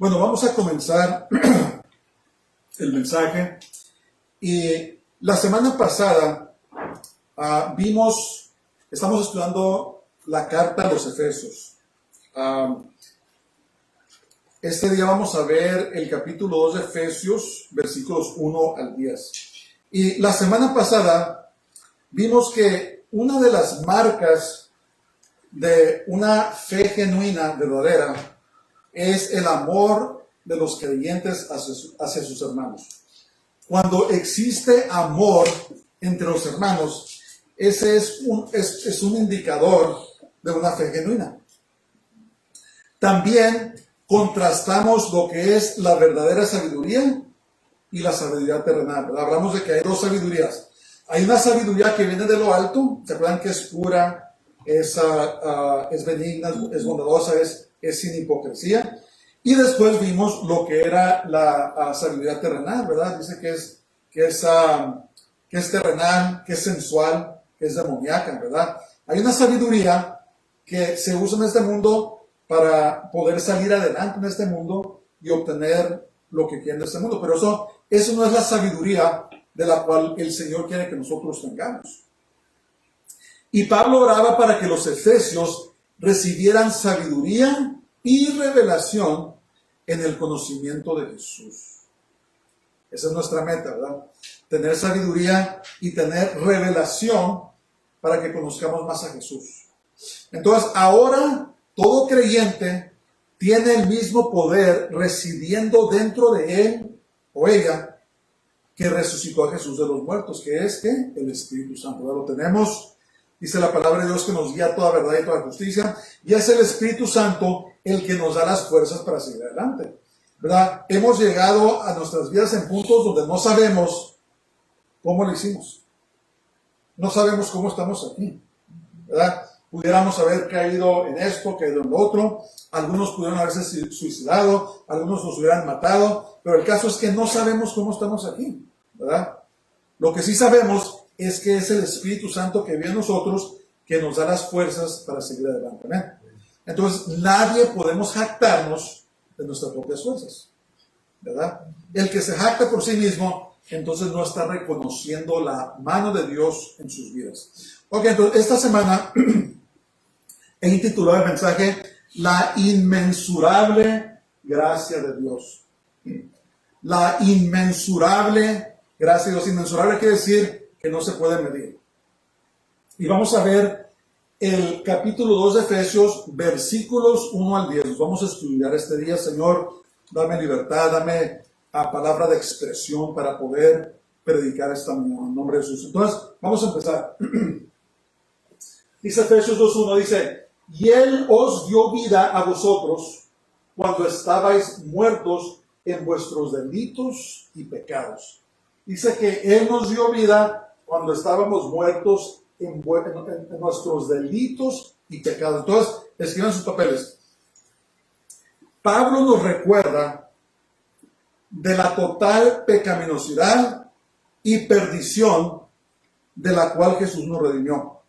Bueno, vamos a comenzar el mensaje. Y la semana pasada estamos estudiando la carta a los Efesios. Este día vamos a ver el capítulo 2 de Efesios, versículos 1 al 10. Y la semana pasada vimos que una de las marcas de una fe genuina, verdadera, es el amor de los creyentes hacia sus hermanos. Cuando existe amor entre los hermanos, ese es un indicador de una fe genuina. También contrastamos lo que es la verdadera sabiduría y la sabiduría terrenal. Hablamos de que hay dos sabidurías. Hay una sabiduría que viene de lo alto, ¿se acuerdan? Que es pura, es benigna, es bondadosa, es sin hipocresía. Y después vimos lo que era la sabiduría terrenal, ¿verdad? Dice que es terrenal, que es sensual, que es demoníaca, ¿verdad? Hay una sabiduría que se usa en este mundo para poder salir adelante en este mundo y obtener lo que quiere de este mundo. Pero eso no es la sabiduría de la cual el Señor quiere que nosotros tengamos. Y Pablo oraba para que los efesios recibieran sabiduría y revelación en el conocimiento de Jesús. Esa es nuestra meta, ¿verdad? Tener sabiduría y tener revelación para que conozcamos más a Jesús. Entonces, ahora todo creyente tiene el mismo poder residiendo dentro de él o ella que resucitó a Jesús de los muertos, que es el Espíritu Santo. ¿Verdad? Lo tenemos. Dice la palabra de Dios que nos guía a toda verdad y toda justicia. Y es el Espíritu Santo el que nos da las fuerzas para seguir adelante. ¿Verdad? Hemos llegado a nuestras vidas en puntos donde no sabemos cómo lo hicimos. No sabemos cómo estamos aquí. ¿Verdad? Pudiéramos haber caído en esto, caído en lo otro. Algunos pudieron haberse suicidado. Algunos nos hubieran matado. Pero el caso es que no sabemos cómo estamos aquí. ¿Verdad? Lo que sí sabemos es que es el Espíritu Santo que vive en nosotros que nos da las fuerzas para seguir adelante. ¿Amén? Entonces, nadie podemos jactarnos de nuestras propias fuerzas, ¿verdad? El que se jacta por sí mismo, entonces no está reconociendo la mano de Dios en sus vidas. Ok, entonces esta semana he intitulado el mensaje La inmensurable gracia de Dios. La inmensurable gracia de Dios. Inmensurable quiere decir que no se puede medir. Y vamos a ver el capítulo 2 de Efesios, versículos 1 al 10. Los vamos a estudiar este día. Señor, dame libertad, dame palabra de expresión para poder predicar esta mañana en nombre de Jesús. Entonces, vamos a empezar. Dice Efesios 2:1, dice, y Él os dio vida a vosotros cuando estabais muertos en vuestros delitos y pecados. Dice que Él nos dio vida cuando estábamos muertos en nuestros delitos y pecados. Entonces, escriban sus papeles. Pablo nos recuerda de la total pecaminosidad y perdición de la cual Jesús nos redimió.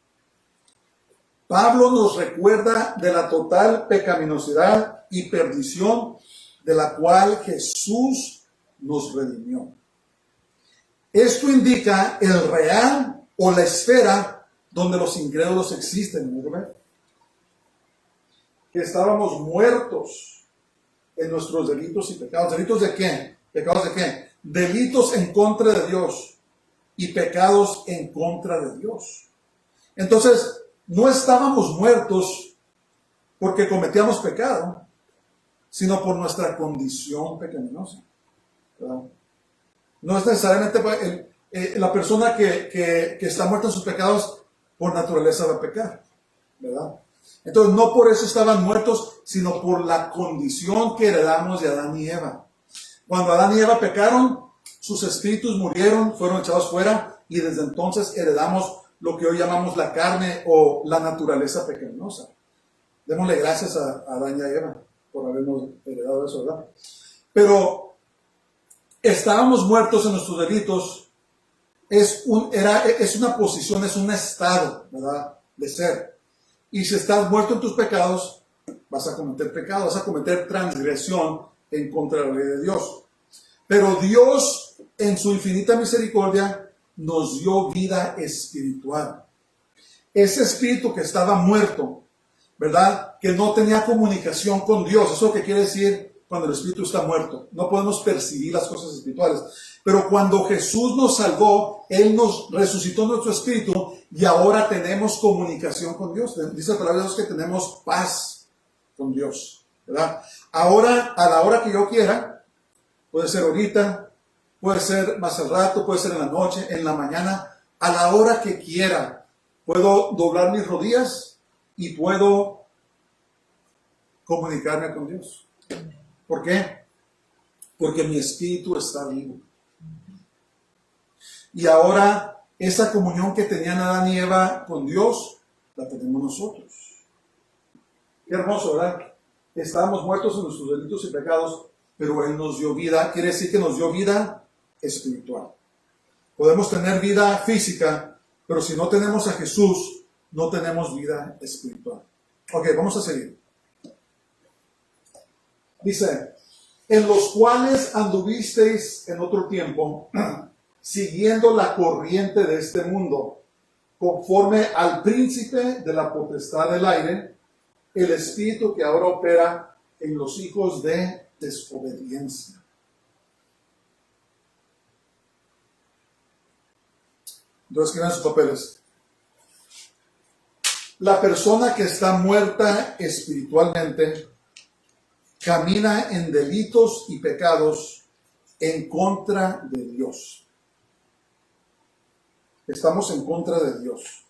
Pablo nos recuerda de la total pecaminosidad y perdición de la cual Jesús nos redimió. Esto indica el real o la esfera donde los incrédulos existen, ¿no? Que estábamos muertos en nuestros delitos y pecados. ¿Delitos de qué? ¿Pecados de qué? Delitos en contra de Dios y pecados en contra de Dios. Entonces, no estábamos muertos porque cometíamos pecado, sino por nuestra condición pecaminosa, ¿verdad? No es necesariamente la persona que está muerta en sus pecados por naturaleza va a pecar, ¿verdad? Entonces no por eso estaban muertos, sino por la condición que heredamos de Adán y Eva. Cuando Adán y Eva pecaron, sus espíritus murieron, fueron echados fuera y desde entonces heredamos lo que hoy llamamos la carne o la naturaleza pecaminosa. Démosle gracias a Adán y a Eva por habernos heredado eso, ¿verdad? Pero estábamos muertos en nuestros delitos. Es una posición, es un estado, ¿verdad? De ser. Y si estás muerto en tus pecados, vas a cometer pecado, vas a cometer transgresión en contra de la ley de Dios. Pero Dios, en su infinita misericordia, nos dio vida espiritual. Ese espíritu que estaba muerto, ¿verdad? Que no tenía comunicación con Dios. Eso que quiere decir cuando el espíritu está muerto. No podemos percibir las cosas espirituales. Pero cuando Jesús nos salvó, Él nos resucitó nuestro espíritu y ahora tenemos comunicación con Dios. Dice la palabra de Dios que tenemos paz con Dios, ¿verdad? Ahora, a la hora que yo quiera, puede ser ahorita, puede ser más al rato, puede ser en la noche, en la mañana, a la hora que quiera, puedo doblar mis rodillas y puedo comunicarme con Dios. ¿Por qué? Porque mi espíritu está vivo. Y ahora esa comunión que tenían Adán y Eva con Dios, la tenemos nosotros. Qué hermoso, ¿verdad? Estábamos muertos en nuestros delitos y pecados, pero Él nos dio vida. Quiere decir que nos dio vida espiritual. Podemos tener vida física, pero si no tenemos a Jesús, no tenemos vida espiritual. Ok, vamos a seguir. Dice, en los cuales anduvisteis en otro tiempo, siguiendo la corriente de este mundo, conforme al príncipe de la potestad del aire, el espíritu que ahora opera en los hijos de desobediencia. Entonces, escriban sus papeles. La persona que está muerta espiritualmente camina en delitos y pecados en contra de Dios. Estamos en contra de Dios.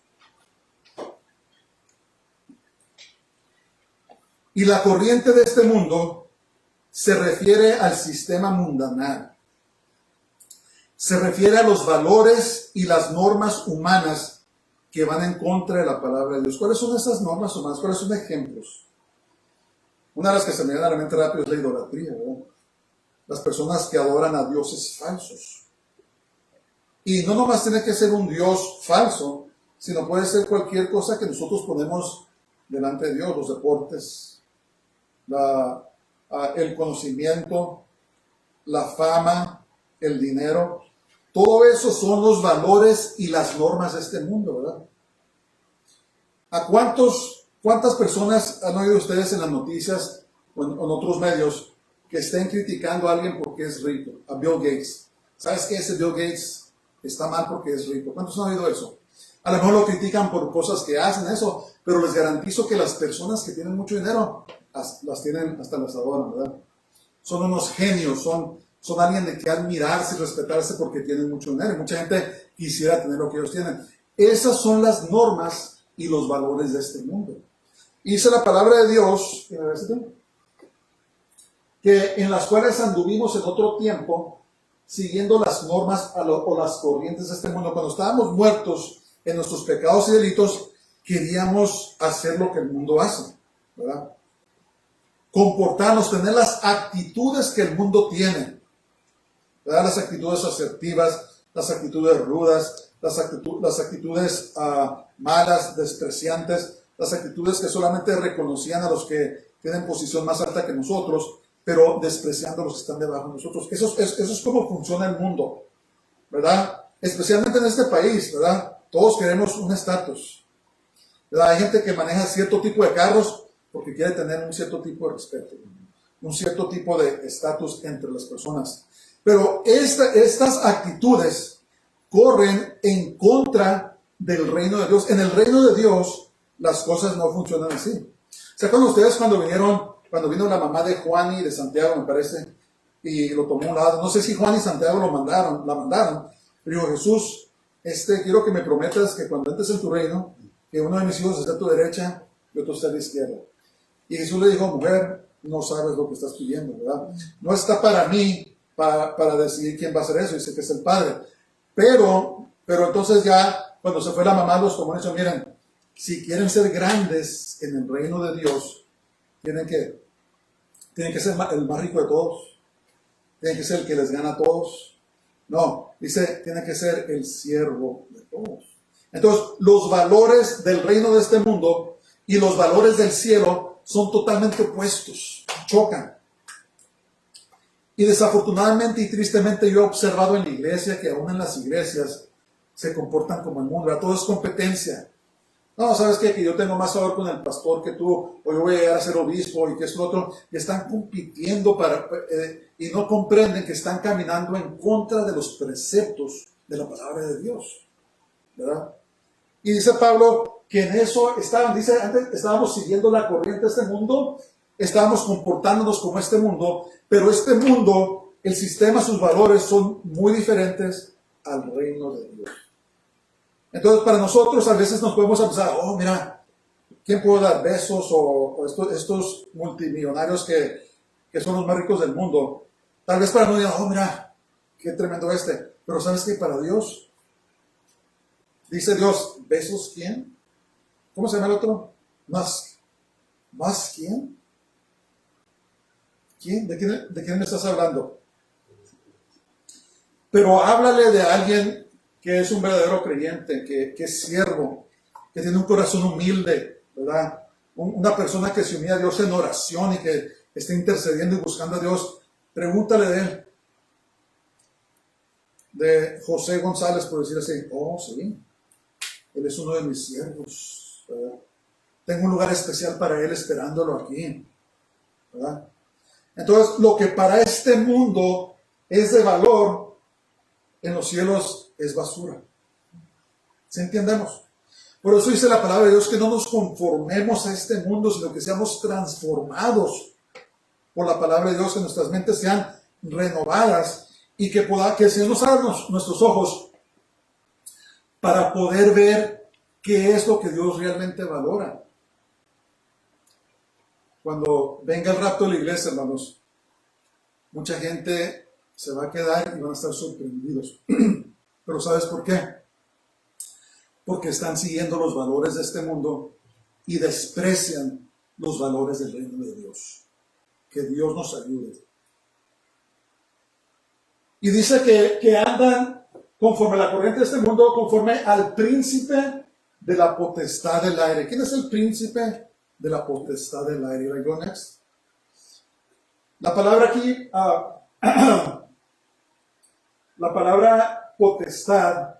Y la corriente de este mundo se refiere al sistema mundanal. Se refiere a los valores y las normas humanas que van en contra de la palabra de Dios. ¿Cuáles son esas normas humanas? ¿Cuáles son ejemplos? Una de las que se me viene a la mente rápido es la idolatría, ¿verdad? Las personas que adoran a dioses falsos. Y no nomás tiene que ser un Dios falso, sino puede ser cualquier cosa que nosotros ponemos delante de Dios, los deportes, el conocimiento, la fama, el dinero. Todo eso son los valores y las normas de este mundo, ¿verdad? ¿A cuántas personas han oído ustedes en las noticias o en otros medios que estén criticando a alguien porque es rico? A Bill Gates. ¿Sabes qué? Ese Bill Gates está mal porque es rico. ¿Cuántos han oído eso? A lo mejor lo critican por cosas que hacen eso, pero les garantizo que las personas que tienen mucho dinero las tienen, hasta las adoran, ¿verdad? Son unos genios, son alguien de que admirarse y respetarse porque tienen mucho dinero. Y mucha gente quisiera tener lo que ellos tienen. Esas son las normas y los valores de este mundo. Dice la palabra de Dios, que en las cuales anduvimos en otro tiempo, siguiendo las normas o las corrientes de este mundo. Cuando estábamos muertos en nuestros pecados y delitos, queríamos hacer lo que el mundo hace, ¿verdad? Comportarnos, tener las actitudes que el mundo tiene, ¿verdad? Las actitudes asertivas, las actitudes rudas, las actitudes malas, despreciantes, las actitudes que solamente reconocían a los que tienen posición más alta que nosotros, pero despreciando a los que están debajo de nosotros. Eso es como funciona el mundo, ¿verdad? Especialmente en este país, ¿verdad? Todos queremos un estatus, ¿verdad? Hay gente que maneja cierto tipo de carros porque quiere tener un cierto tipo de respeto, un cierto tipo de estatus entre las personas. Pero estas actitudes corren en contra del reino de Dios. En el reino de Dios las cosas no funcionan así. ¿Se acuerdan ustedes cuando vino la mamá de Juan y de Santiago, me parece, y lo tomó a un lado? No sé si Juan y Santiago la mandaron. Pero dijo, Jesús, quiero que me prometas que cuando entres en tu reino, que uno de mis hijos esté a tu derecha y otro esté a la izquierda. Y Jesús le dijo, mujer, no sabes lo que estás pidiendo, ¿verdad? No está para mí para decidir quién va a hacer eso, dice que es el Padre. Pero entonces ya, cuando se fue la mamá, los tomó y dijo, miren, si quieren ser grandes en el reino de Dios, tienen que ser el más rico de todos, tienen que ser el que les gana a todos. No, dice, tiene que ser el siervo de todos. Entonces, los valores del reino de este mundo y los valores del cielo son totalmente opuestos, chocan. Y desafortunadamente y tristemente yo he observado en la iglesia que aún en las iglesias se comportan como el mundo. Todo es competencia. No, ¿sabes qué? Que yo tengo más favor con el pastor que tú, o yo voy a llegar a ser obispo y que esto otro. Y están compitiendo y no comprenden que están caminando en contra de los preceptos de la palabra de Dios, ¿verdad? Y dice Pablo que en eso dice, antes estábamos siguiendo la corriente de este mundo, estábamos comportándonos como este mundo, pero este mundo, el sistema, sus valores son muy diferentes al reino de Dios. Entonces, para nosotros a veces nos podemos pensar, oh, mira, ¿quién puede dar besos? O estos multimillonarios que son los más ricos del mundo. Tal vez para no decir, oh, mira, qué tremendo este. Pero ¿sabes qué? Para Dios, dice Dios, ¿besos quién? ¿Cómo se llama el otro? Musk. ¿Musk quién? ¿Quién? ¿De quién me estás hablando? Pero háblale de alguien que es un verdadero creyente, que es siervo, que tiene un corazón humilde, ¿verdad? Una persona que se unía a Dios en oración y que está intercediendo y buscando a Dios. Pregúntale de él. De José González, por decir así. Oh, sí. Él es uno de mis siervos, ¿verdad? Tengo un lugar especial para él esperándolo aquí, ¿verdad? Entonces, lo que para este mundo es de valor, en los cielos es basura. ¿Sí entendemos? Por eso dice la palabra de Dios que no nos conformemos a este mundo, sino que seamos transformados por la palabra de Dios, que nuestras mentes sean renovadas y que el Señor nos abra nuestros ojos para poder ver qué es lo que Dios realmente valora. Cuando venga el rapto de la iglesia, hermanos, mucha gente se va a quedar y van a estar sorprendidos. Pero ¿sabes por qué? Porque están siguiendo los valores de este mundo y desprecian los valores del reino de Dios. Que Dios nos ayude. Y dice que andan conforme a la corriente de este mundo, conforme al príncipe de la potestad del aire. ¿Quién es el príncipe de la potestad del aire? I go next. La palabra aquí, la palabra potestad,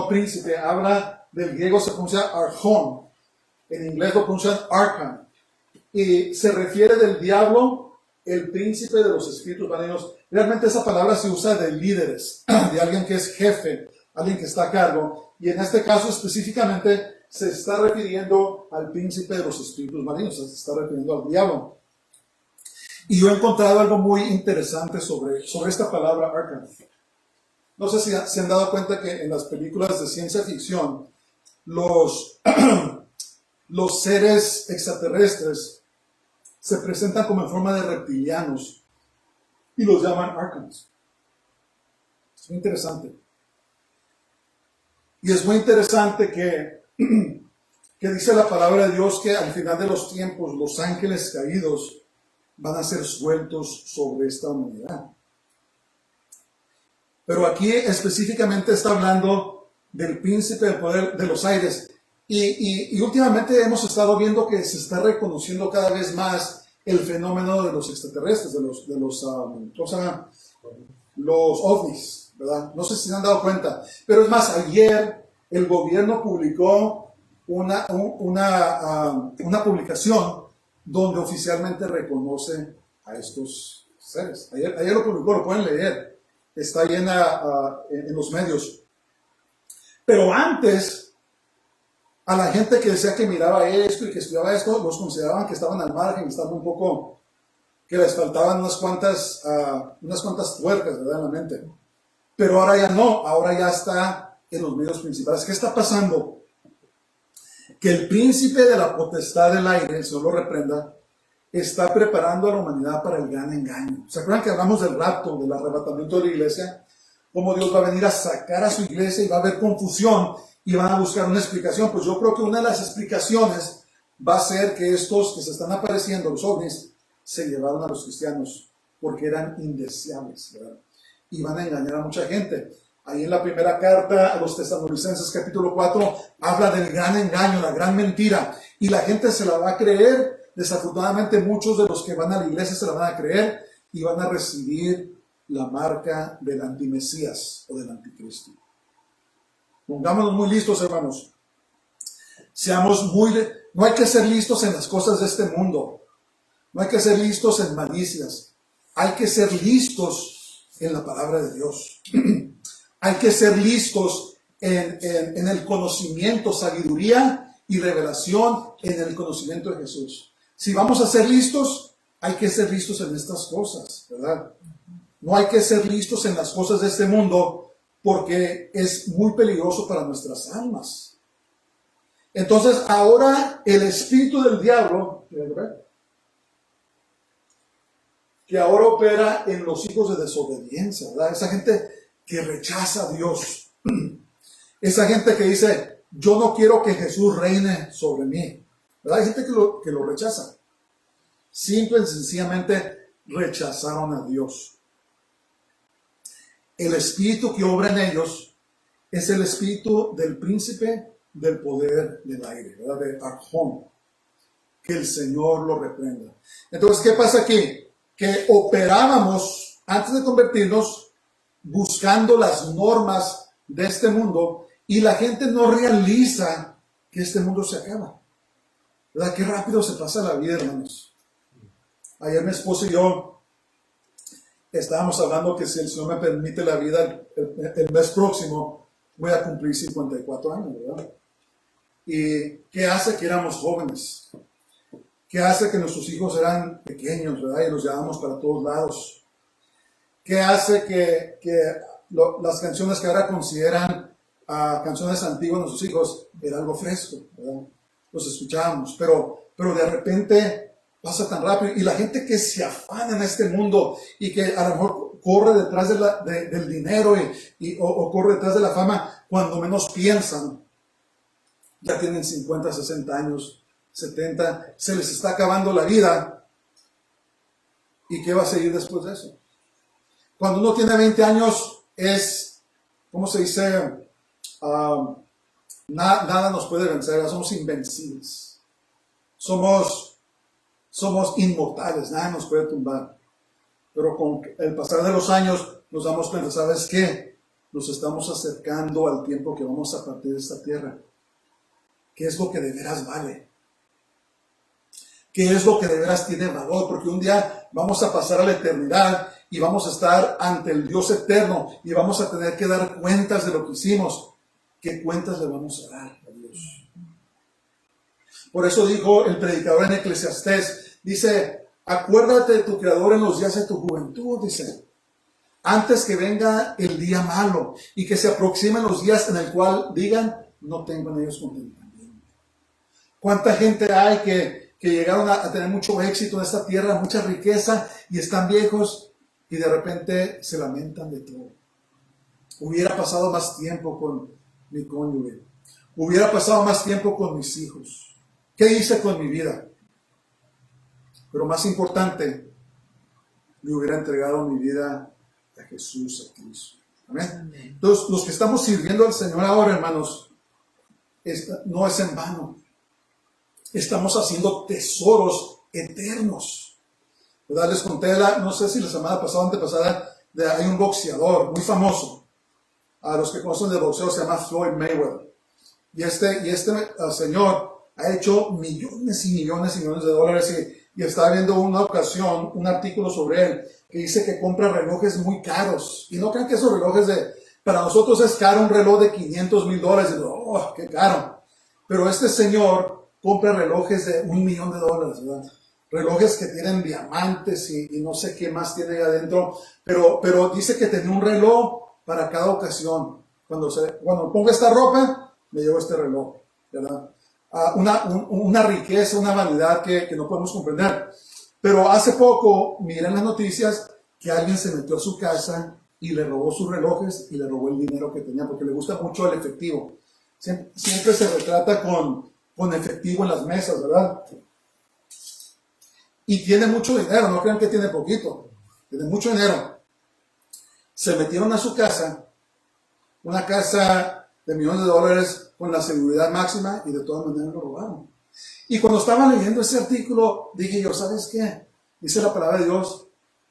príncipe, habla del griego, se pronuncia archón, en inglés lo pronuncian archon, y se refiere del diablo, el príncipe de los espíritus malignos. Realmente esa palabra se usa de líderes, de alguien que es jefe, alguien que está a cargo, y en este caso específicamente se está refiriendo al príncipe de los espíritus malignos, se está refiriendo al diablo. Y yo he encontrado algo muy interesante sobre esta palabra archon. No sé si se han dado cuenta que en las películas de ciencia ficción, los seres extraterrestres se presentan como en forma de reptilianos y los llaman archons. Es muy interesante. Y es muy interesante que dice la palabra de Dios que al final de los tiempos los ángeles caídos van a ser sueltos sobre esta humanidad. Pero aquí específicamente está hablando del príncipe del poder de los aires. Y últimamente hemos estado viendo que se está reconociendo cada vez más el fenómeno de los extraterrestres, de los ¿cómo se llama? Los ovnis, ¿verdad? No sé si se han dado cuenta. Pero es más, ayer el gobierno publicó una publicación donde oficialmente reconoce a estos seres. Ayer lo publicó, lo pueden leer. Está ahí en los medios. Pero antes, a la gente que decía que miraba esto y que estudiaba esto, los consideraban que estaban al margen, estaban un poco, que les faltaban unas cuantas tuercas, ¿verdad? En la mente. Pero ahora ya no, ahora ya está en los medios principales. ¿Qué está pasando? Que el príncipe de la potestad del aire, el Señor lo reprenda, está preparando a la humanidad para el gran engaño. ¿Se acuerdan que hablamos del rapto, del arrebatamiento de la iglesia? Cómo Dios va a venir a sacar a su iglesia y va a haber confusión y van a buscar una explicación. Pues yo creo que una de las explicaciones va a ser que estos que se están apareciendo, los ovnis, se llevaron a los cristianos porque eran indeseables, ¿verdad? Y van a engañar a mucha gente. Ahí en la primera carta a los Tesalonicenses, capítulo 4, habla del gran engaño, la gran mentira. Y la gente se la va a creer. Desafortunadamente muchos de los que van a la iglesia se la van a creer. y van a recibir la marca del antimesías o del anticristo. Pongámonos muy listos, hermanos. No hay que ser listos en las cosas de este mundo. No hay que ser listos en malicias. Hay que ser listos en la palabra de Dios. Hay que ser listos en el conocimiento, sabiduría y revelación en el conocimiento de Jesús. Si vamos a ser listos, hay que ser listos en estas cosas, ¿verdad? No hay que ser listos en las cosas de este mundo porque es muy peligroso para nuestras almas. Entonces, ahora el espíritu del diablo, que ahora opera en los hijos de desobediencia, ¿verdad? Esa gente que rechaza a Dios. Esa gente que dice, yo no quiero que Jesús reine sobre mí, ¿verdad? Hay gente que lo rechaza. Simple y sencillamente rechazaron a Dios. El espíritu que obra en ellos es el espíritu del príncipe del poder del aire, ¿verdad? De Arjón. Que el Señor lo reprenda. Entonces, ¿qué pasa aquí? Que operábamos antes de convertirnos buscando las normas de este mundo y la gente no realiza que este mundo se acaba. ¿Verdad? Qué rápido se pasa la vida, hermanos. Ayer mi esposo y yo estábamos hablando que si el Señor me permite la vida el mes próximo, voy a cumplir 54 años, ¿verdad? ¿Y qué hace que éramos jóvenes? ¿Qué hace que nuestros hijos eran pequeños, ¿verdad? Y los llevamos para todos lados. ¿Qué hace que las canciones que ahora consideran canciones antiguas de nuestros hijos era algo fresco, ¿verdad? Los escuchábamos, pero de repente pasa tan rápido. Y la gente que se afana en este mundo y que a lo mejor corre detrás del dinero o corre detrás de la fama, cuando menos piensan, ya tienen 50, 60 años, 70, se les está acabando la vida. ¿Y qué va a seguir después de eso? Cuando uno tiene 20 años es, ¿cómo se dice? Nada nos puede vencer, somos invencibles. Somos inmortales, nada nos puede tumbar. Pero con el pasar de los años nos damos cuenta, ¿sabes qué? Nos estamos acercando al tiempo que vamos a partir de esta tierra. ¿Qué es lo que de veras vale? ¿Qué es lo que de veras tiene valor? Porque un día vamos a pasar a la eternidad y vamos a estar ante el Dios eterno y vamos a tener que dar cuentas de lo que hicimos. ¿Qué cuentas le vamos a dar a Dios? Por eso dijo el predicador en Eclesiastés, dice, acuérdate de tu Creador en los días de tu juventud, dice, antes que venga el día malo y que se aproximen los días en el cual digan, no tengo en ellos contentamiento. ¿Cuánta gente hay que llegaron a tener mucho éxito en esta tierra, mucha riqueza y están viejos y de repente se lamentan de todo? Hubiera pasado más tiempo con mi cónyuge, hubiera pasado más tiempo con mis hijos. ¿Qué hice con mi vida? Pero más importante, le hubiera entregado mi vida a Jesús, a Cristo. ¿Amén? Entonces, los que estamos sirviendo al Señor ahora, hermanos, no es en vano. Estamos haciendo tesoros eternos. ¿Verdad? Les conté, no sé si la semana pasada o antepasada, hay un boxeador muy famoso. A los que conocen de boxeo se llama Floyd Mayweather. Y este señor ha hecho millones y millones y millones de dólares y estaba viendo una ocasión un artículo sobre él que dice que compra relojes muy caros. Y no crean que esos relojes para nosotros es caro un reloj de $500,000. Y ¡oh, qué caro! Pero este señor compra relojes de $1,000,000, ¿verdad? Relojes que tienen diamantes y no sé qué más tiene ahí adentro. Pero dice que tenía un reloj para cada ocasión. Cuando pongo esta ropa, me llevo este reloj, ¿verdad? Una riqueza, una vanidad que no podemos comprender. Pero hace poco miré en las noticias que alguien se metió a su casa y le robó sus relojes y le robó el dinero que tenía, porque le gusta mucho el efectivo. Siempre se retrata con efectivo en las mesas, ¿verdad? Y tiene mucho dinero, no crean que tiene poquito, tiene mucho dinero. Se metieron a su casa, una casa de millones de dólares con la seguridad máxima y de todas maneras lo robaron. Y cuando estaba leyendo ese artículo, dije yo, ¿sabes qué? Dice la palabra de Dios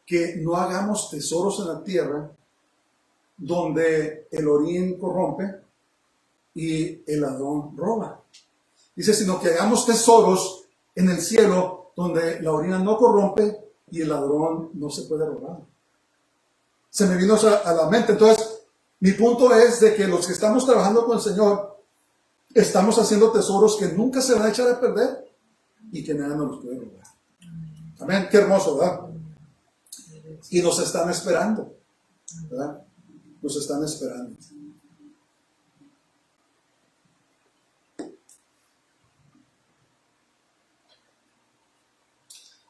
que no hagamos tesoros en la tierra donde el orín corrompe y el ladrón roba. Dice, sino que hagamos tesoros en el cielo donde la orina no corrompe y el ladrón no se puede robar. Se me vino a la mente. Entonces, mi punto es de que los que estamos trabajando con el Señor, estamos haciendo tesoros que nunca se van a echar a perder y que nada nos los puede robar. Amén. Qué hermoso, ¿verdad? Y nos están esperando, ¿verdad? Nos están esperando.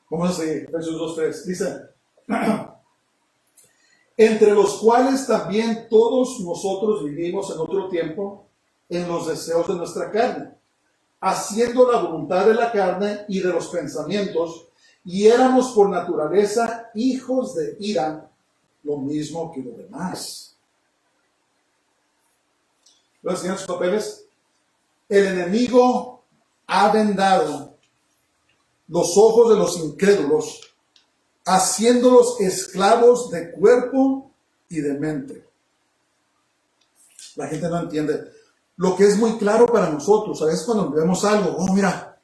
Vamos a seguir. Efesios 2:3. Dice, entre los cuales también todos nosotros vivimos en otro tiempo en los deseos de nuestra carne, haciendo la voluntad de la carne y de los pensamientos, y éramos por naturaleza hijos de ira, lo mismo que los demás. ¿Lo enseñan sus papeles? El enemigo ha vendado los ojos de los incrédulos, haciéndolos esclavos de cuerpo y de mente. La gente no entiende. Lo que es muy claro para nosotros, a veces cuando vemos algo, oh mira,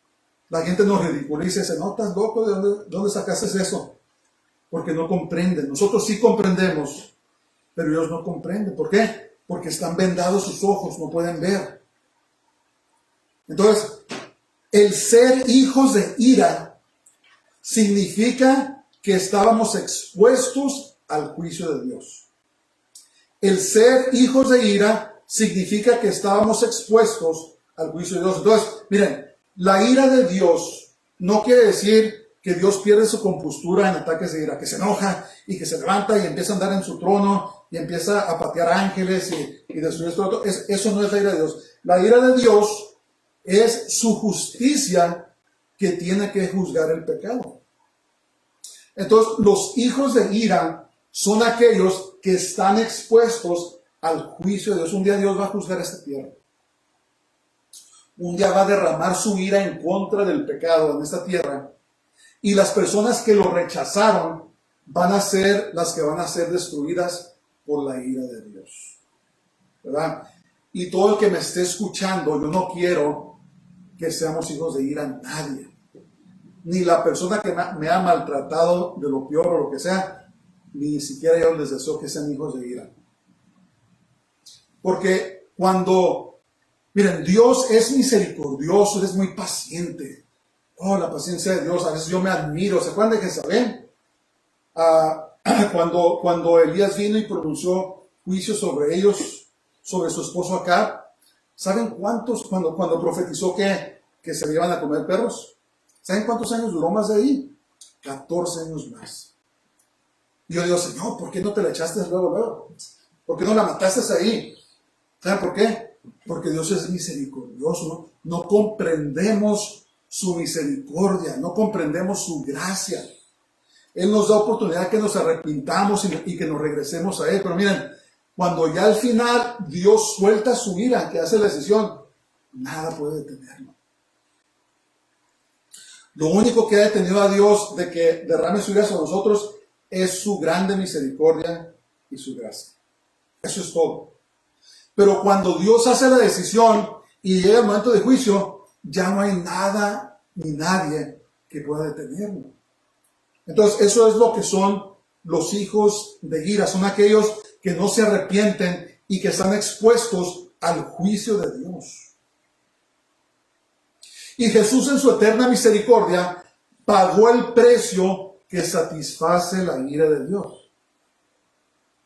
la gente nos ridiculiza y dice, no, estás loco, ¿de dónde sacaste eso? Porque no comprenden. Nosotros sí comprendemos, pero ellos no comprenden. ¿Por qué? Porque están vendados sus ojos, no pueden ver. Entonces, el ser hijos de ira significa que estábamos expuestos al juicio de Dios. El ser hijos de ira significa que estábamos expuestos al juicio de Dios. Entonces, miren, la ira de Dios no quiere decir que Dios pierde su compostura en ataques de ira, que se enoja y que se levanta y empieza a andar en su trono y empieza a patear ángeles y destruir todo. Eso no es la ira de Dios. La ira de Dios es su justicia que tiene que juzgar el pecado. Entonces, los hijos de ira son aquellos que están expuestos al juicio de Dios. Un día Dios va a juzgar esta tierra. Un día va a derramar su ira en contra del pecado en esta tierra. Y las personas que lo rechazaron van a ser las que van a ser destruidas por la ira de Dios, ¿verdad? Y todo el que me esté escuchando, yo no quiero que seamos hijos de ira, nadie. Ni la persona que me ha maltratado de lo peor o lo que sea, ni siquiera yo les deseo que sean hijos de ira. Porque miren, Dios es misericordioso, es muy paciente. Oh, la paciencia de Dios, a veces yo me admiro. ¿Se acuerdan de Jezabel? Cuando Elías vino y pronunció juicio sobre ellos, sobre su esposo Acab, ¿saben cuántos, cuando profetizó que se iban a comer perros? ¿Saben cuántos años duró más de ahí? 14 años más. Y yo digo, Señor, ¿por qué no te la echaste luego? ¿Por qué no la mataste ahí? ¿Saben por qué? Porque Dios es misericordioso, ¿no? No comprendemos su misericordia, no comprendemos su gracia. Él nos da oportunidad que nos arrepintamos y que nos regresemos a Él. Pero miren, cuando ya al final Dios suelta su ira, que hace la decisión, nada puede detenerlo. Lo único que ha detenido a Dios de que derrame su ira sobre nosotros es su grande misericordia y su gracia. Eso es todo. Pero cuando Dios hace la decisión y llega el momento de juicio, ya no hay nada ni nadie que pueda detenerlo. Entonces, eso es lo que son los hijos de ira. Son aquellos que no se arrepienten y que están expuestos al juicio de Dios. Y Jesús en su eterna misericordia pagó el precio que satisface la ira de Dios.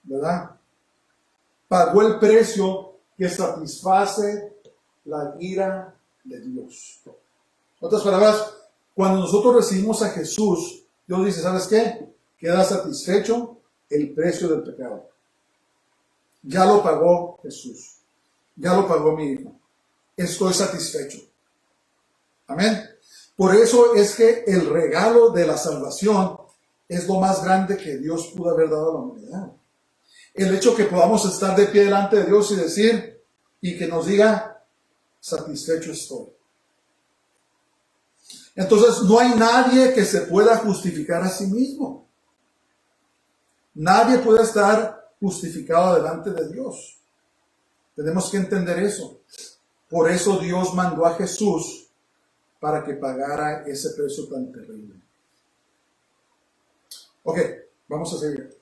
¿Verdad? Pagó el precio que satisface la ira de Dios. En otras palabras, cuando nosotros recibimos a Jesús, Dios dice, ¿sabes qué? Queda satisfecho el precio del pecado. Ya lo pagó Jesús. Ya lo pagó mi hijo. Estoy satisfecho. Amén. Por eso es que el regalo de la salvación es lo más grande que Dios pudo haber dado a la humanidad. El hecho que podamos estar de pie delante de Dios y decir, y que nos diga, satisfecho estoy. Entonces no hay nadie que se pueda justificar a sí mismo. Nadie puede estar justificado delante de Dios. Tenemos que entender eso. Por eso Dios mandó a Jesús para que pagara ese precio tan terrible. Ok, vamos a seguir.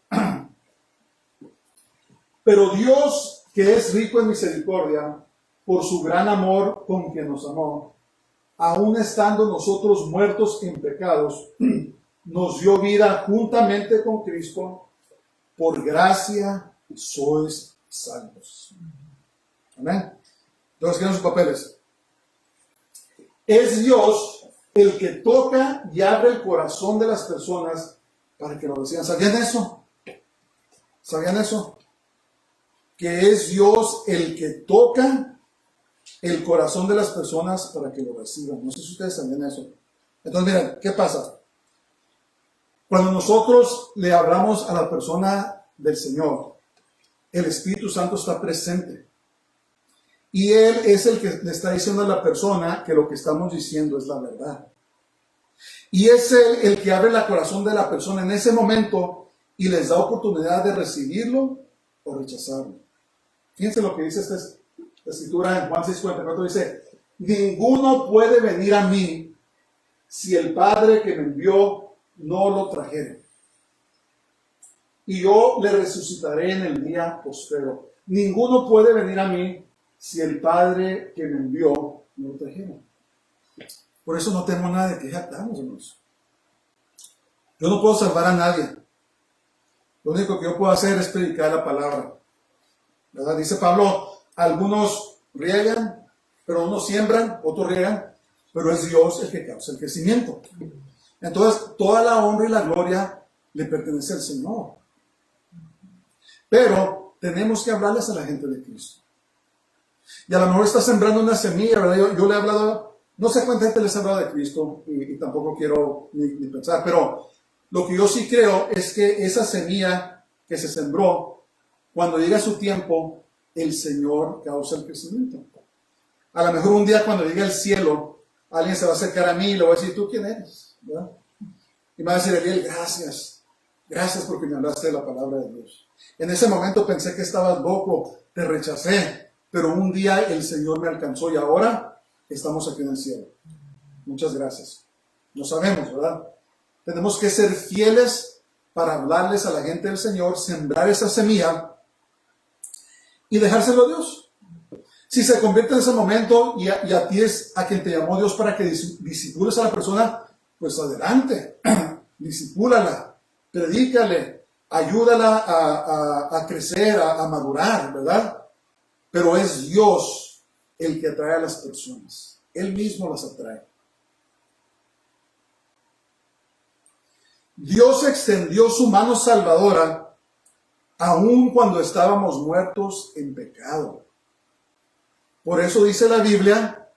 Pero Dios, que es rico en misericordia, por su gran amor con que nos amó, aun estando nosotros muertos en pecados, nos dio vida juntamente con Cristo. Por gracia sois salvos. Amén. Entonces, ¿qué son sus papeles? Es Dios el que toca y abre el corazón de las personas para que lo reciban. ¿Sabían eso? ¿Sabían eso? Que es Dios el que toca el corazón de las personas para que lo reciban. No sé si ustedes sabían eso. Entonces, miren, ¿qué pasa? Cuando nosotros le hablamos a la persona del Señor, el Espíritu Santo está presente. Y Él es el que le está diciendo a la persona que lo que estamos diciendo es la verdad. Y es Él el que abre el corazón de la persona en ese momento y les da oportunidad de recibirlo o rechazarlo. Fíjense lo que dice esta escritura en Juan 6:44. Dice, ninguno puede venir a mí si el Padre que me envió no lo trajere. Y yo le resucitaré en el día postrero. Ninguno puede venir a mí si el Padre que me envió no lo trajera. Por eso no tenemos nada de que jactarnos, hermanos. Yo no puedo salvar a nadie. Lo único que yo puedo hacer es predicar la palabra. ¿Verdad? Dice Pablo, algunos riegan, pero unos siembran, otros riegan, pero es Dios el que causa el crecimiento. Entonces, toda la honra y la gloria le pertenece al Señor. Pero tenemos que hablarles a la gente de Cristo. Y a lo mejor está sembrando una semilla, ¿verdad? Yo le he hablado, no sé cuánta gente les ha hablado de Cristo y tampoco quiero ni pensar, pero lo que yo sí creo es que esa semilla que se sembró, cuando llega su tiempo, el Señor causa el crecimiento. A lo mejor un día cuando llegue al cielo, alguien se va a acercar a mí y le va a decir, ¿tú quién eres? ¿Verdad? Y me va a decir, Eliel, gracias. Gracias porque me hablaste de la palabra de Dios. En ese momento pensé que estabas loco, te rechacé, pero un día el Señor me alcanzó y ahora estamos aquí en el cielo. Muchas gracias. No sabemos, ¿verdad? Tenemos que ser fieles para hablarles a la gente del Señor, sembrar esa semilla y dejárselo a Dios. Si se convierte en ese momento y a ti es a quien te llamó Dios para que disipules a la persona, pues adelante, disipúlala, predícale, ayúdala a crecer, a madurar, ¿verdad? Pero es Dios el que atrae a las personas. Él mismo las atrae. Dios extendió su mano salvadora aun cuando estábamos muertos en pecado. Por eso dice la Biblia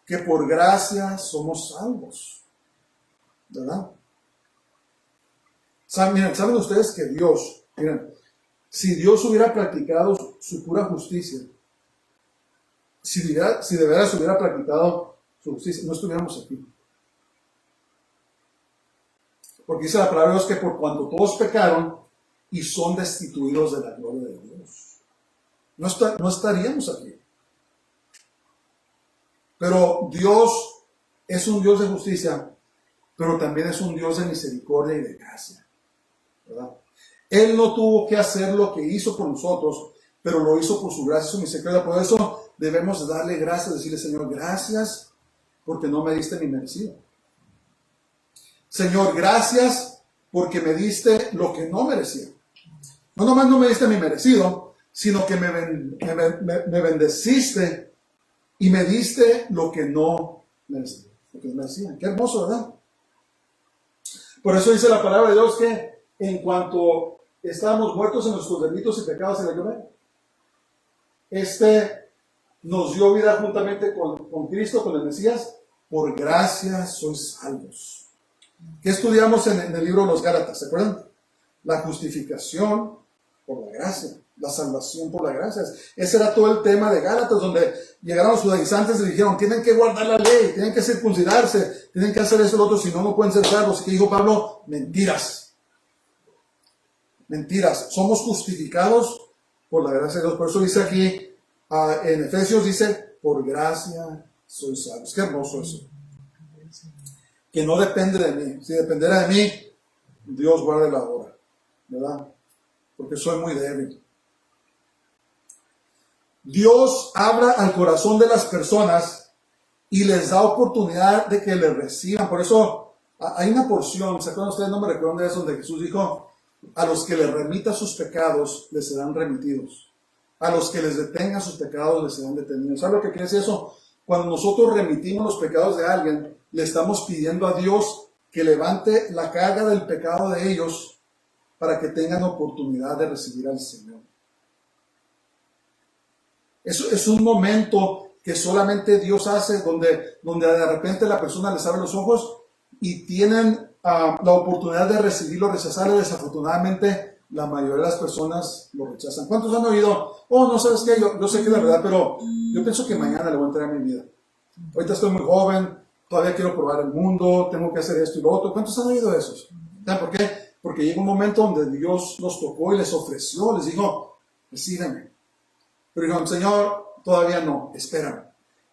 que por gracia somos salvos, ¿verdad? ¿Saben ustedes que Dios, miren, si Dios hubiera practicado su pura justicia, si de veras hubiera practicado su justicia, no estuviéramos aquí? Porque dice la palabra de Dios que por cuanto todos pecaron y son destituidos de la gloria de Dios, no estaríamos aquí. Pero Dios es un Dios de justicia, pero también es un Dios de misericordia y de gracia, ¿verdad? Él no tuvo que hacer lo que hizo por nosotros, pero lo hizo por su gracia y su misericordia. Por eso debemos darle gracias, decirle, Señor, gracias porque no me diste mi merecido. Señor, gracias porque me diste lo que no merecía. No nomás no me diste mi merecido, sino que me bendeciste y me diste lo que no merecía. Qué hermoso, ¿verdad? Por eso dice la palabra de Dios que en cuanto estábamos muertos en nuestros delitos y pecados en la gloria, nos dio vida juntamente con Cristo, con el Mesías. Por gracia sois salvos. ¿Qué estudiamos en el libro de los Gálatas? ¿Se acuerdan? La justificación por la gracia, la salvación por la gracia. Ese era todo el tema de Gálatas, donde llegaron los judaizantes y dijeron, tienen que guardar la ley, tienen que circuncidarse, tienen que hacer eso y lo otro, si no, no pueden ser salvos. ¿Y qué dijo Pablo? Mentiras. Mentiras. Somos justificados por la gracia de Dios. Por eso dice aquí, en Efesios dice, por gracia sois salvos. Qué hermoso eso. Que no depende de mí. Si dependiera de mí, Dios guarde la hora, ¿verdad? Porque soy muy débil. Dios abra al corazón de las personas y les da oportunidad de que le reciban. Por eso hay una porción, ¿se acuerdan ustedes? No me recuerdo de eso, donde Jesús dijo, a los que les remita sus pecados, les serán remitidos. A los que les detengan sus pecados, les serán detenidos. ¿Sabe lo que quiere decir eso? Cuando nosotros remitimos los pecados de alguien, le estamos pidiendo a Dios que levante la carga del pecado de ellos para que tengan oportunidad de recibir al Señor. Eso es un momento que solamente Dios hace, donde de repente la persona les abre los ojos y tienen la oportunidad de recibirlo o rechazarlo. Desafortunadamente, la mayoría de las personas lo rechazan. ¿Cuántos han oído? Oh, no, ¿sabes qué? Yo sé que es la verdad, pero yo pienso que mañana le voy a entregar mi vida. Ahorita estoy muy joven, todavía quiero probar el mundo, tengo que hacer esto y lo otro. ¿Cuántos han oído eso? ¿Saben por qué? Porque llega un momento donde Dios los tocó y les ofreció, les dijo, recíbeme. Pero dijeron, Señor, todavía no, espérame.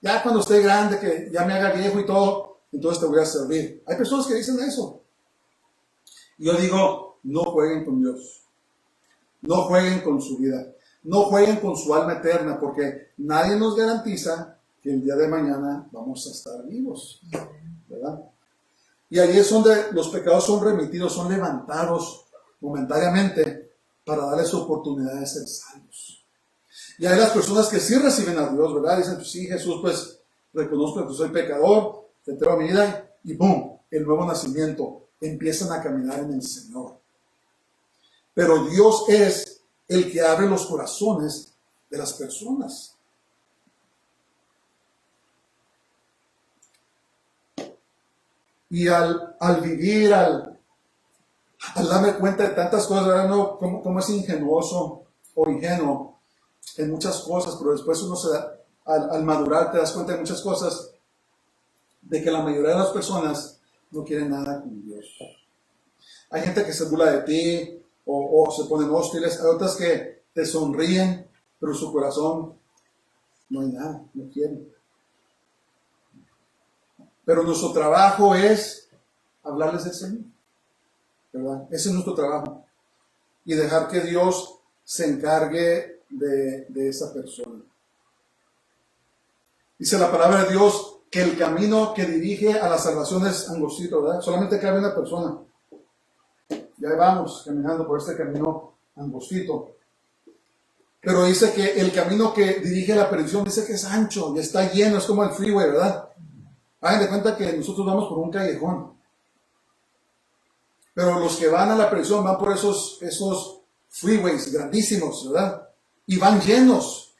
Ya cuando esté grande, que ya me haga viejo y todo, entonces te voy a servir. Hay personas que dicen eso. Y yo digo, no jueguen con Dios. No jueguen con su vida. No jueguen con su alma eterna, porque nadie nos garantiza que el día de mañana vamos a estar vivos, ¿verdad? Y ahí es donde los pecados son remitidos, son levantados momentáneamente para darles oportunidad de ser salvos. Y hay las personas que sí reciben a Dios, ¿verdad? Dicen, pues sí, Jesús, pues reconozco que soy pecador, te entrego a mi vida y ¡pum! El nuevo nacimiento. Empiezan a caminar en el Señor. Pero Dios es el que abre los corazones de las personas. Y al vivir, al darme cuenta de tantas cosas, ¿verdad? No, como es ingenuoso o ingenuo en muchas cosas, pero después uno se da, al madurar te das cuenta de muchas cosas, de que la mayoría de las personas no quieren nada con Dios. Hay gente que se burla de ti o se ponen hostiles, hay otras que te sonríen, pero su corazón no hay nada, no quieren. Pero nuestro trabajo es hablarles del Señor, ¿verdad? Ese es nuestro trabajo. Y dejar que Dios se encargue de esa persona. Dice la palabra de Dios que el camino que dirige a la salvación es angostito, ¿verdad? Solamente cabe una persona. Ya vamos caminando por este camino angostito. Pero dice que el camino que dirige a la perdición, dice que es ancho y está lleno, es como el freeway, ¿verdad? Hagan de cuenta que nosotros vamos por un callejón. Pero los que van a la perdición van por esos freeways grandísimos, ¿verdad? Y van llenos.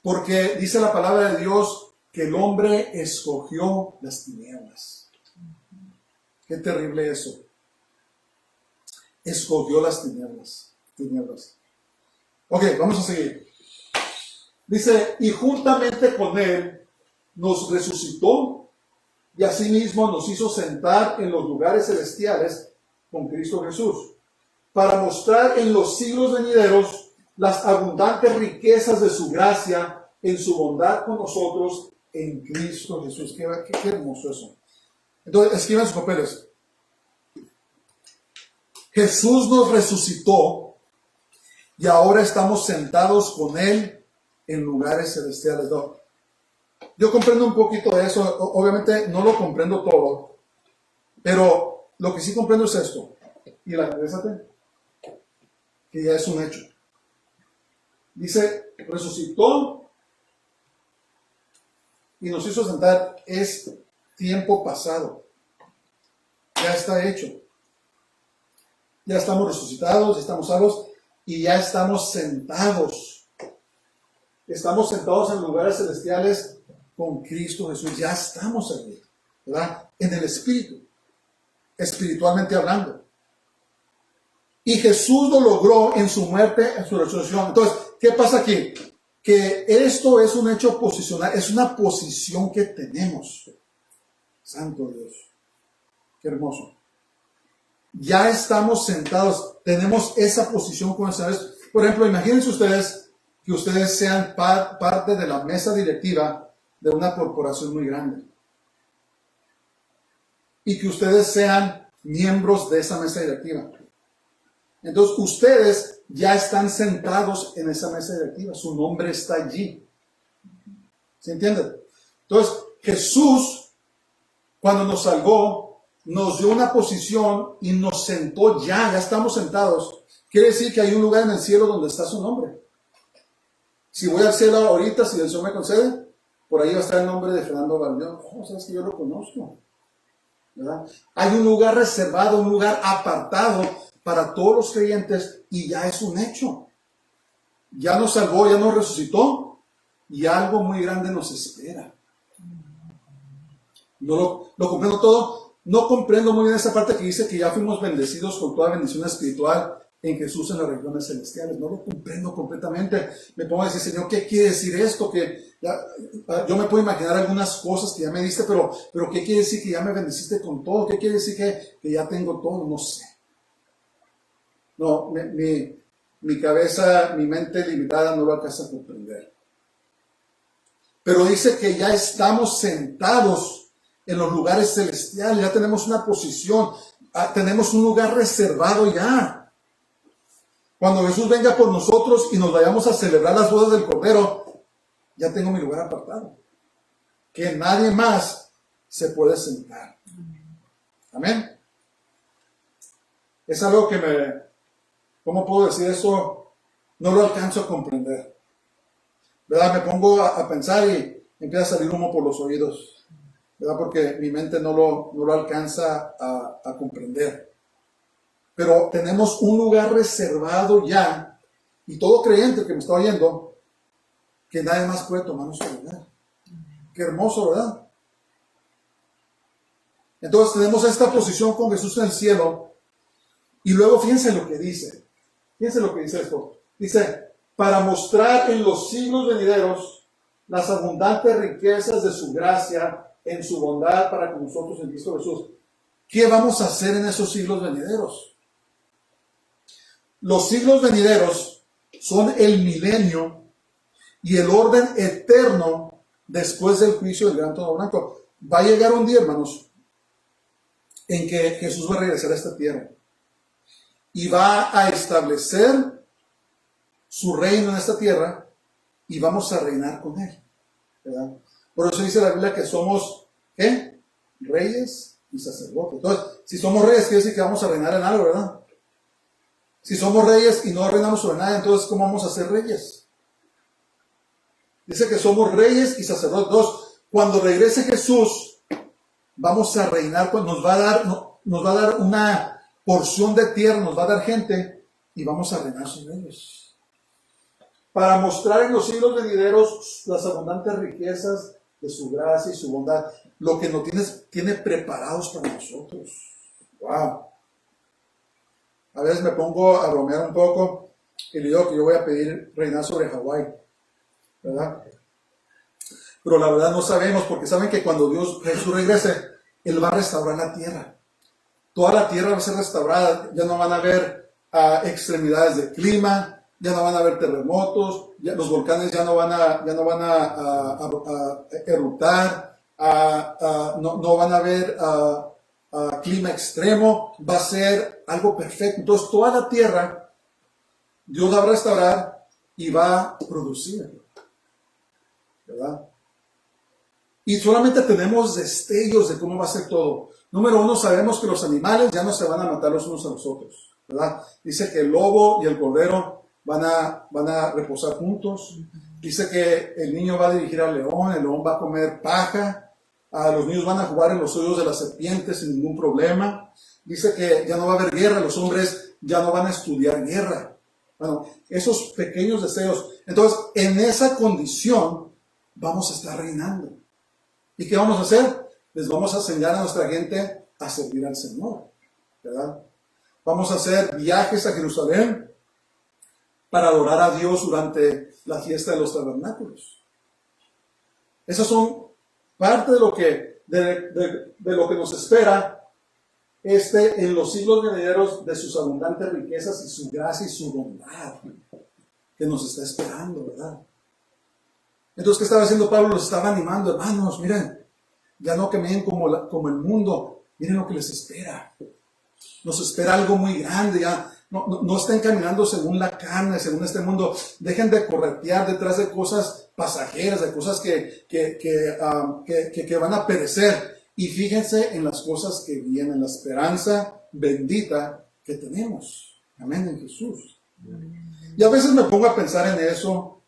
Porque dice la palabra de Dios que el hombre escogió las tinieblas. Qué terrible eso. Escogió las tinieblas. Ok, vamos a seguir. Dice, y juntamente con él nos resucitó y asimismo nos hizo sentar en los lugares celestiales con Cristo Jesús, para mostrar en los siglos venideros las abundantes riquezas de su gracia en su bondad con nosotros en Cristo Jesús. Qué hermoso eso. Entonces, escriban sus papeles. Jesús nos resucitó y ahora estamos sentados con Él en lugares celestiales. No. Yo comprendo un poquito de eso. Obviamente no lo comprendo todo, pero lo que sí comprendo es esto. Y la regresate, que ya es un hecho. Dice, resucitó y nos hizo sentar. Es tiempo pasado. Ya está hecho. Ya estamos resucitados, ya estamos salvos y ya estamos sentados. Estamos sentados en lugares celestiales con Cristo Jesús. Ya estamos allí, ¿verdad? En el Espíritu, espiritualmente hablando. Y Jesús lo logró en su muerte, en su resurrección. Entonces, ¿qué pasa aquí? Que esto es un hecho posicional, es una posición que tenemos. Santo Dios. Qué hermoso. ya estamos sentados, tenemos esa posición con el Señor. Por ejemplo, imagínense ustedes que ustedes sean parte de la mesa directiva de una corporación muy grande y que ustedes sean miembros de esa mesa directiva. Entonces ustedes ya están sentados en esa mesa directiva, su nombre está allí. ¿Se entiende? Entonces Jesús, cuando nos salvó, nos dio una posición y nos sentó ya estamos sentados. Quiere decir que hay un lugar en el cielo donde está su nombre. Si voy al cielo ahorita, si el Señor me concede, por ahí va a estar el nombre de Fernando Valdeón. Oh, sabes que yo lo conozco, ¿verdad? Hay un lugar reservado, un lugar apartado para todos los creyentes y ya es un hecho. Ya nos salvó, ya nos resucitó y algo muy grande nos espera. No lo comprendo todo. No comprendo muy bien esa parte que dice que ya fuimos bendecidos con toda bendición espiritual en Jesús en las regiones celestiales. No lo comprendo completamente. Me pongo a decir, Señor, ¿qué quiere decir esto? Que yo me puedo imaginar algunas cosas que ya me diste, pero ¿qué quiere decir que ya me bendeciste con todo? ¿Qué quiere decir que ya tengo todo? No sé. No, mi cabeza, mi mente limitada no lo alcanza a comprender. Pero dice que ya estamos sentados en los lugares celestiales, ya tenemos una posición, tenemos un lugar reservado ya. Cuando Jesús venga por nosotros y nos vayamos a celebrar las bodas del Cordero, ya tengo mi lugar apartado, que nadie más se puede sentar. Amén. Es algo que ¿cómo puedo decir eso? No lo alcanzo a comprender, ¿verdad? Me pongo a pensar y empieza a salir humo por los oídos, ¿verdad? Porque mi mente no lo alcanza a comprender. Pero tenemos un lugar reservado ya, y todo creyente que me está oyendo, que nadie más puede tomar nuestro lugar. Qué hermoso, ¿verdad? Entonces tenemos esta posición con Jesús en el cielo, y luego fíjense lo que dice. Fíjense lo que dice esto. Dice, para mostrar en los siglos venideros las abundantes riquezas de su gracia en su bondad para con nosotros en Cristo Jesús. ¿Qué vamos a hacer en esos siglos venideros? Los siglos venideros son el milenio y el orden eterno después del juicio del gran trono blanco. Va a llegar un día, hermanos, en que Jesús va a regresar a esta tierra y va a establecer su reino en esta tierra y vamos a reinar con él, ¿verdad? Por eso dice la Biblia que somos, ¿qué? Reyes y sacerdotes. Entonces, si somos reyes, quiere decir que vamos a reinar en algo, ¿verdad? Si somos reyes y no reinamos sobre nada, entonces ¿cómo vamos a ser reyes? Dice que somos reyes y sacerdotes. Entonces, cuando regrese Jesús, vamos a reinar, nos va a dar una porción de tierra, nos va a dar gente y vamos a reinar sobre ellos. Para mostrar en los siglos venideros las abundantes riquezas de su gracia y su bondad, lo que nos tiene preparados para nosotros. ¡Wow! A veces me pongo a bromear un poco y le digo que yo voy a pedir reinar sobre Hawái, ¿verdad? Pero la verdad no sabemos, porque saben que cuando Jesús regrese, Él va a restaurar la tierra. Toda la tierra va a ser restaurada, ya no van a haber extremidades de clima, ya no van a haber terremotos, los volcanes ya no van a eruptar, no van a haber clima extremo, va a ser algo perfecto. Entonces toda la tierra Dios la va a restaurar y va a producir, ¿verdad? Y solamente tenemos destellos de cómo va a ser todo. Número uno, sabemos que los animales ya no se van a matar los unos a los otros, ¿verdad? Dice que el lobo y el cordero van a reposar juntos. Dice que el niño va a dirigir al león, el león va a comer paja. Los niños van a jugar en los hoyos de las serpientes sin ningún problema. Dice que ya no va a haber guerra, los hombres ya no van a estudiar guerra. Bueno, esos pequeños deseos. Entonces, en esa condición vamos a estar reinando. ¿Y qué vamos a hacer? Les vamos a enseñar a nuestra gente a servir al Señor, ¿verdad? Vamos a hacer viajes a Jerusalén para adorar a Dios durante la fiesta de los tabernáculos. Esas son parte de lo que nos espera en los siglos venideros de sus abundantes riquezas y su gracia y su bondad que nos está esperando, ¿verdad? Entonces, ¿qué estaba haciendo Pablo? Los estaba animando, hermanos, miren, ya no caminen como el mundo, miren lo que les espera. Nos espera algo muy grande, ya no estén caminando según la carne, según este mundo. Dejen de corretear detrás de cosas pasajeras, de cosas que van a perecer. Y fíjense en las cosas que vienen, la esperanza bendita que tenemos. Amén, en Jesús. Y a veces me pongo a pensar en eso,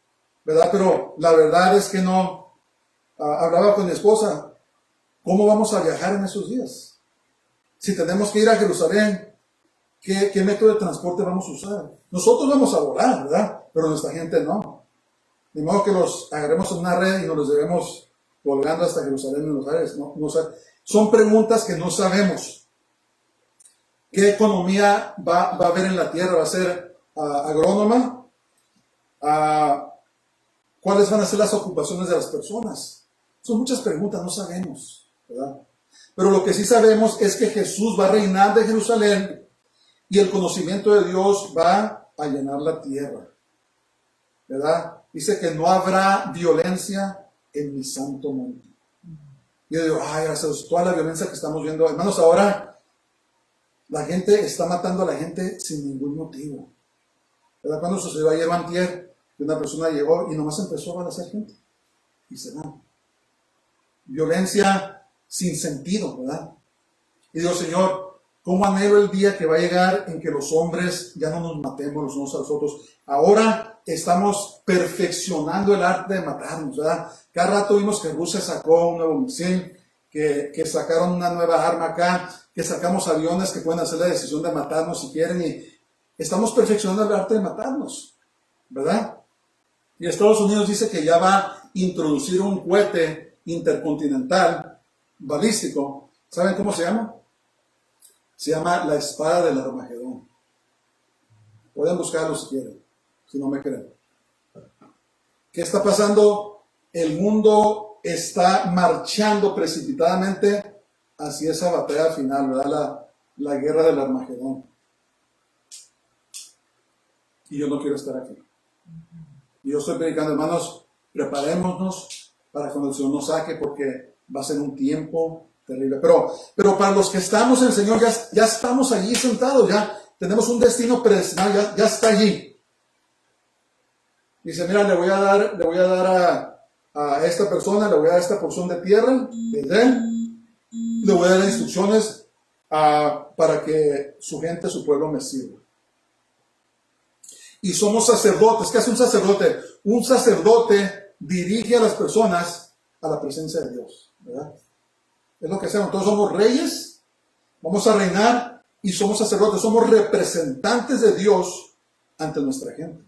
¿verdad? Pero la verdad es que no. Hablaba con mi esposa, ¿cómo vamos a viajar en esos días? Si tenemos que ir a Jerusalén, ¿qué método de transporte vamos a usar? Nosotros vamos a volar, ¿verdad? Pero nuestra gente no. Ni modo que los agarremos en una red y nos los llevemos volando hasta Jerusalén en los aires. No, son preguntas que no sabemos. ¿Qué economía va a haber en la tierra? ¿Va a ser agrónoma? ¿Cuáles van a ser las ocupaciones de las personas? Son muchas preguntas, no sabemos, ¿verdad? Pero lo que sí sabemos es que Jesús va a reinar de Jerusalén y el conocimiento de Dios va a llenar la tierra, ¿verdad? Dice que no habrá violencia en mi santo monte. Y yo digo, ay, gracias, toda la violencia que estamos viendo, hermanos, ahora la gente está matando a la gente sin ningún motivo, ¿verdad? Cuando sucedió ayer o antier, que una persona llegó y nomás empezó a balacear gente y se va. Violencia sin sentido, ¿verdad? Y digo, Señor, ¿cómo anhelo el día que va a llegar en que los hombres ya no nos matemos los unos a los otros? Ahora estamos perfeccionando el arte de matarnos, ¿verdad? Cada rato vimos que Rusia sacó un nuevo misil, que sacaron una nueva arma acá, que sacamos aviones que pueden hacer la decisión de matarnos si quieren, y estamos perfeccionando el arte de matarnos, ¿verdad? Y Estados Unidos dice que ya va a introducir un cohete intercontinental balístico. ¿Saben cómo se llama? Se llama la espada del Armagedón. Pueden buscarlo si quieren, si no me creen. ¿Qué está pasando? El mundo está marchando precipitadamente hacia esa batalla final, ¿verdad? La guerra del Armagedón. Y yo no quiero estar aquí. Y yo estoy predicando, hermanos, preparémonos para cuando el Señor nos saque, porque va a ser un tiempo terrible. Pero para los que estamos en el Señor, ya estamos allí sentados, ya tenemos un destino predestinado, ya está allí. Dice, mira, le voy a dar a esta persona, le voy a dar esta porción de tierra, le voy a dar instrucciones para que su gente, su pueblo me sirva. Y somos sacerdotes. ¿Qué hace un sacerdote? Un sacerdote dirige a las personas a la presencia de Dios, ¿verdad? Es lo que hacemos. Entonces somos reyes, vamos a reinar y somos sacerdotes, somos representantes de Dios ante nuestra gente.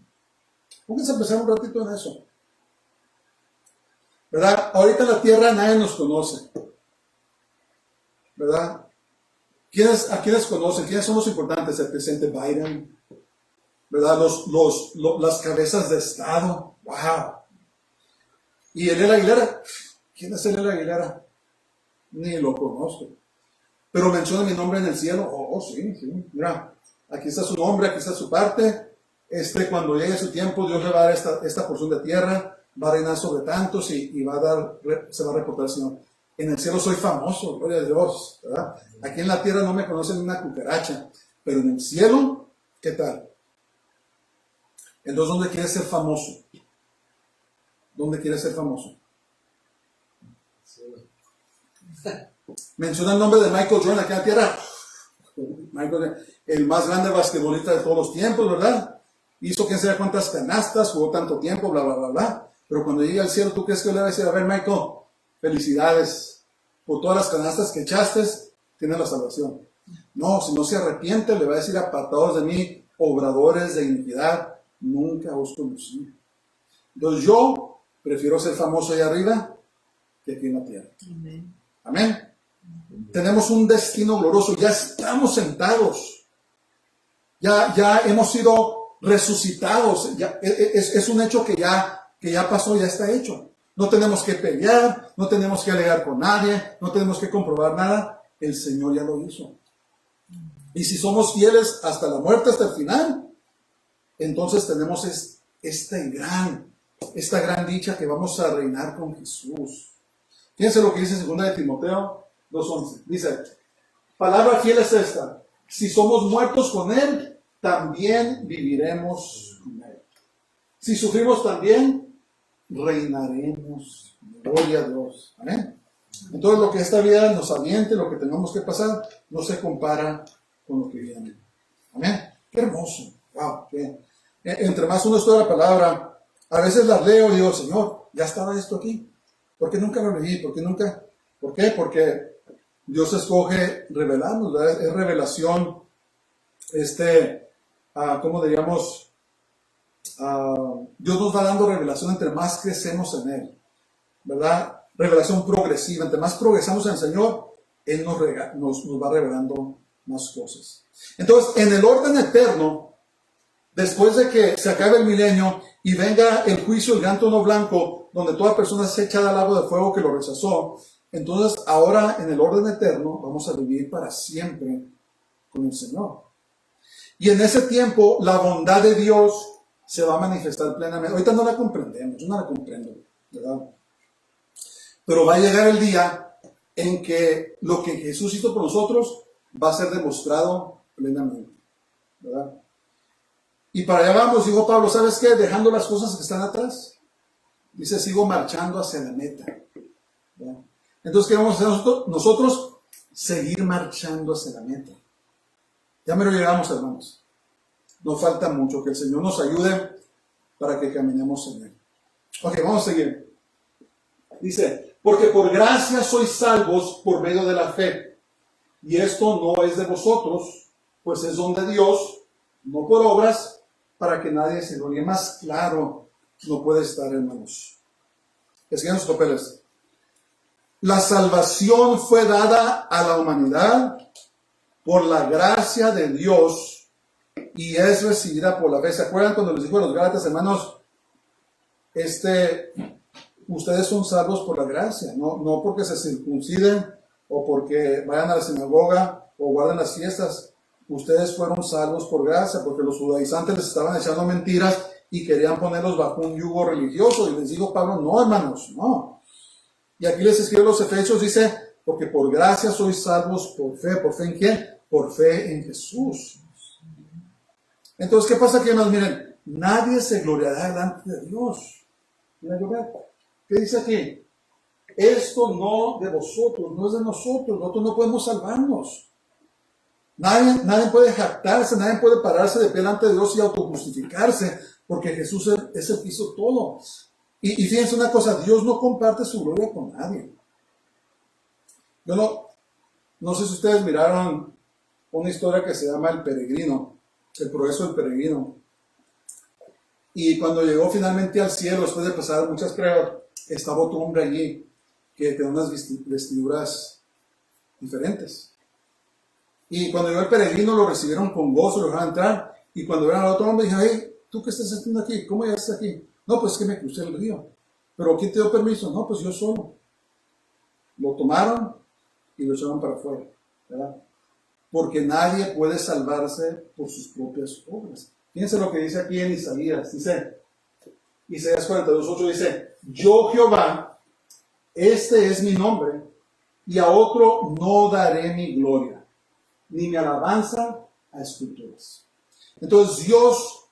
Pónganse a pensar un ratito en eso, ¿verdad? Ahorita en la tierra nadie nos conoce, ¿verdad? ¿A quiénes conocen? ¿Quiénes son los importantes? El presidente Biden, ¿verdad? Las cabezas de Estado. ¡Wow! Y Eliel Aguilera. ¿Quién es Eliel Aguilera? Ni lo conozco. Pero menciona mi nombre en el cielo. Oh, sí. Mira, aquí está su nombre, aquí está su parte. Cuando llegue su tiempo, Dios le va a dar esta porción de tierra, va a reinar sobre tantos y se va a reportar al Señor. En el cielo soy famoso, gloria a Dios, ¿verdad? Aquí en la tierra no me conocen ni una cucaracha, pero en el cielo, ¿qué tal? Entonces, ¿dónde quieres ser famoso? ¿Dónde quieres ser famoso? Menciona el nombre de Michael Jordan aquí en la tierra. El más grande basquetbolista de todos los tiempos, ¿verdad? Hizo quién sabe cuántas canastas, jugó tanto tiempo, bla, bla, bla, bla. Pero cuando llegue al cielo, ¿tú crees que le va a decir? A ver, Michael, felicidades por todas las canastas que echaste, tienes la salvación. No, si no se arrepiente, le va a decir: apartados de mí, obradores de iniquidad, nunca os conocí. Entonces yo prefiero ser famoso allá arriba que aquí en la tierra. Amén. Amén. Tenemos un destino glorioso, ya estamos sentados, ya hemos sido resucitados, es un hecho que ya pasó, ya está hecho. No tenemos que pelear, no tenemos que alegar con nadie, no tenemos que comprobar nada, el Señor ya lo hizo. Y si somos fieles hasta la muerte, hasta el final, entonces tenemos esta gran dicha que vamos a reinar con Jesús. Fíjense lo que dice 2 de Timoteo 2:11. Dice, palabra fiel es esta: si somos muertos con Él, también viviremos con Él. Si sufrimos también, reinaremos. Gloria a Dios. Amén. Entonces lo que esta vida nos aviente, lo que tenemos que pasar, no se compara con lo que viene. Amén. Qué hermoso. Wow. Entre más uno estudia la palabra, a veces las leo y digo, Señor, ya estaba esto aquí. ¿Por qué nunca lo leí? ¿Por qué? Porque Dios escoge revelarnos, ¿verdad? Es revelación, ¿cómo diríamos? Dios nos va dando revelación entre más crecemos en Él, ¿verdad? Revelación progresiva. Entre más progresamos en el Señor, Él nos va revelando más cosas. Entonces, en el orden eterno, después de que se acabe el milenio y venga el juicio, el gran trono blanco, donde toda persona se echa al lago de fuego que lo rechazó, entonces ahora en el orden eterno vamos a vivir para siempre con el Señor. Y en ese tiempo la bondad de Dios se va a manifestar plenamente. Ahorita no la comprendemos, yo no la comprendo, ¿verdad? Pero va a llegar el día en que lo que Jesús hizo por nosotros va a ser demostrado plenamente, ¿verdad? Y para allá vamos, dijo Pablo, ¿sabes qué? Dejando las cosas que están atrás, dice, sigo marchando hacia la meta, ¿verdad? Entonces, ¿qué vamos a hacer nosotros? Seguir marchando hacia la meta. Ya me lo llegamos, hermanos. No falta mucho, que el Señor nos ayude para que caminemos en Él. Ok, vamos a seguir. Dice, porque por gracia sois salvos por medio de la fe. Y esto no es de vosotros, pues es don de Dios, no por obras, para que nadie se gloríe. Más claro no puede estar, hermanos. Escriban sus papeles. La salvación fue dada a la humanidad por la gracia de Dios y es recibida por la fe. ¿Se acuerdan cuando les dijo a los Gálatas, hermanos? Ustedes son salvos por la gracia, no porque se circunciden o porque vayan a la sinagoga o guarden las fiestas. Ustedes fueron salvos por gracia, porque los judaizantes les estaban echando mentiras y querían ponerlos bajo un yugo religioso. Y les dijo Pablo, no, hermanos, no. Y aquí les escribe los Efesios, dice, porque por gracia sois salvos por fe. ¿Por fe en quién? Por fe en Jesús. Entonces, ¿qué pasa aquí, hermanos? Miren, nadie se gloriará delante de Dios. Mira, ¿qué dice aquí? Esto no de vosotros, no es de nosotros no podemos salvarnos. Nadie puede jactarse, nadie puede pararse de pie delante de Dios y autojustificarse, porque Jesús es el que hizo todo. Y fíjense una cosa, Dios no comparte su gloria con nadie. Yo no sé si ustedes miraron una historia que se llama El Peregrino, el progreso del peregrino. Y cuando llegó finalmente al cielo, después de pasar muchas pruebas, estaba otro hombre allí que tenía unas vestiduras diferentes. Y cuando llegó el peregrino, lo recibieron con gozo, lo dejaron entrar. Y cuando vieron al otro hombre, dijeron, hey, ¿tú qué estás haciendo aquí? ¿Cómo llegaste aquí? No, pues es que me crucé el río. ¿Pero quién te dio permiso? No, pues yo solo. Lo tomaron y lo echaron para afuera, ¿verdad? Porque nadie puede salvarse por sus propias obras. Fíjense lo que dice aquí en Isaías. Dice, Isaías 42:8 dice, yo Jehová, este es mi nombre, y a otro no daré mi gloria, ni mi alabanza a esculturas. Entonces Dios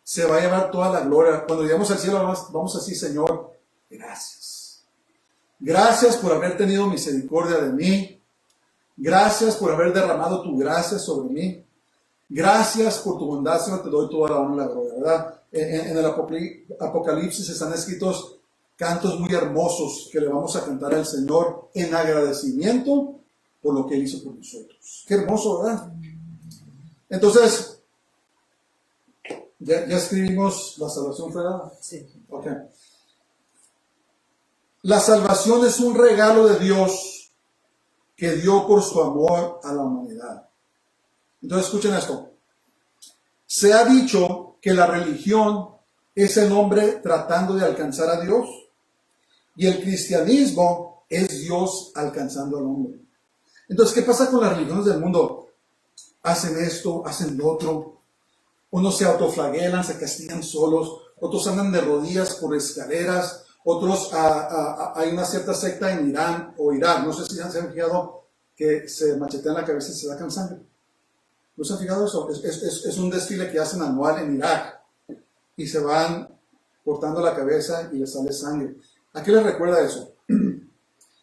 se va a llevar toda la gloria. Cuando lleguemos al cielo vamos a decir, Señor, gracias. Gracias por haber tenido misericordia de mí. Gracias por haber derramado tu gracia sobre mí. Gracias por tu bondad, Señor, te doy toda la honra y la gloria, ¿verdad? En el Apocalipsis están escritos cantos muy hermosos que le vamos a cantar al Señor en agradecimiento por lo que Él hizo por nosotros. Qué hermoso, ¿verdad? Entonces, ¿ya escribimos la salvación fue dada? Sí. Ok. La salvación es un regalo de Dios que dio por su amor a la humanidad. Entonces escuchen esto. Se ha dicho que la religión es el hombre tratando de alcanzar a Dios y el cristianismo es Dios alcanzando al hombre. Entonces, ¿qué pasa con las religiones del mundo? hacen esto, hacen lo otro. Unos se autoflagelan, se castigan solos, otros andan de rodillas por escaleras, otros, hay una cierta secta en Irán o Irak, no sé si se han fijado que se machetean la cabeza y se sacan sangre. ¿No se han fijado eso? Es un desfile que hacen anual en Irak y se van cortando la cabeza y les sale sangre. ¿A qué les recuerda eso?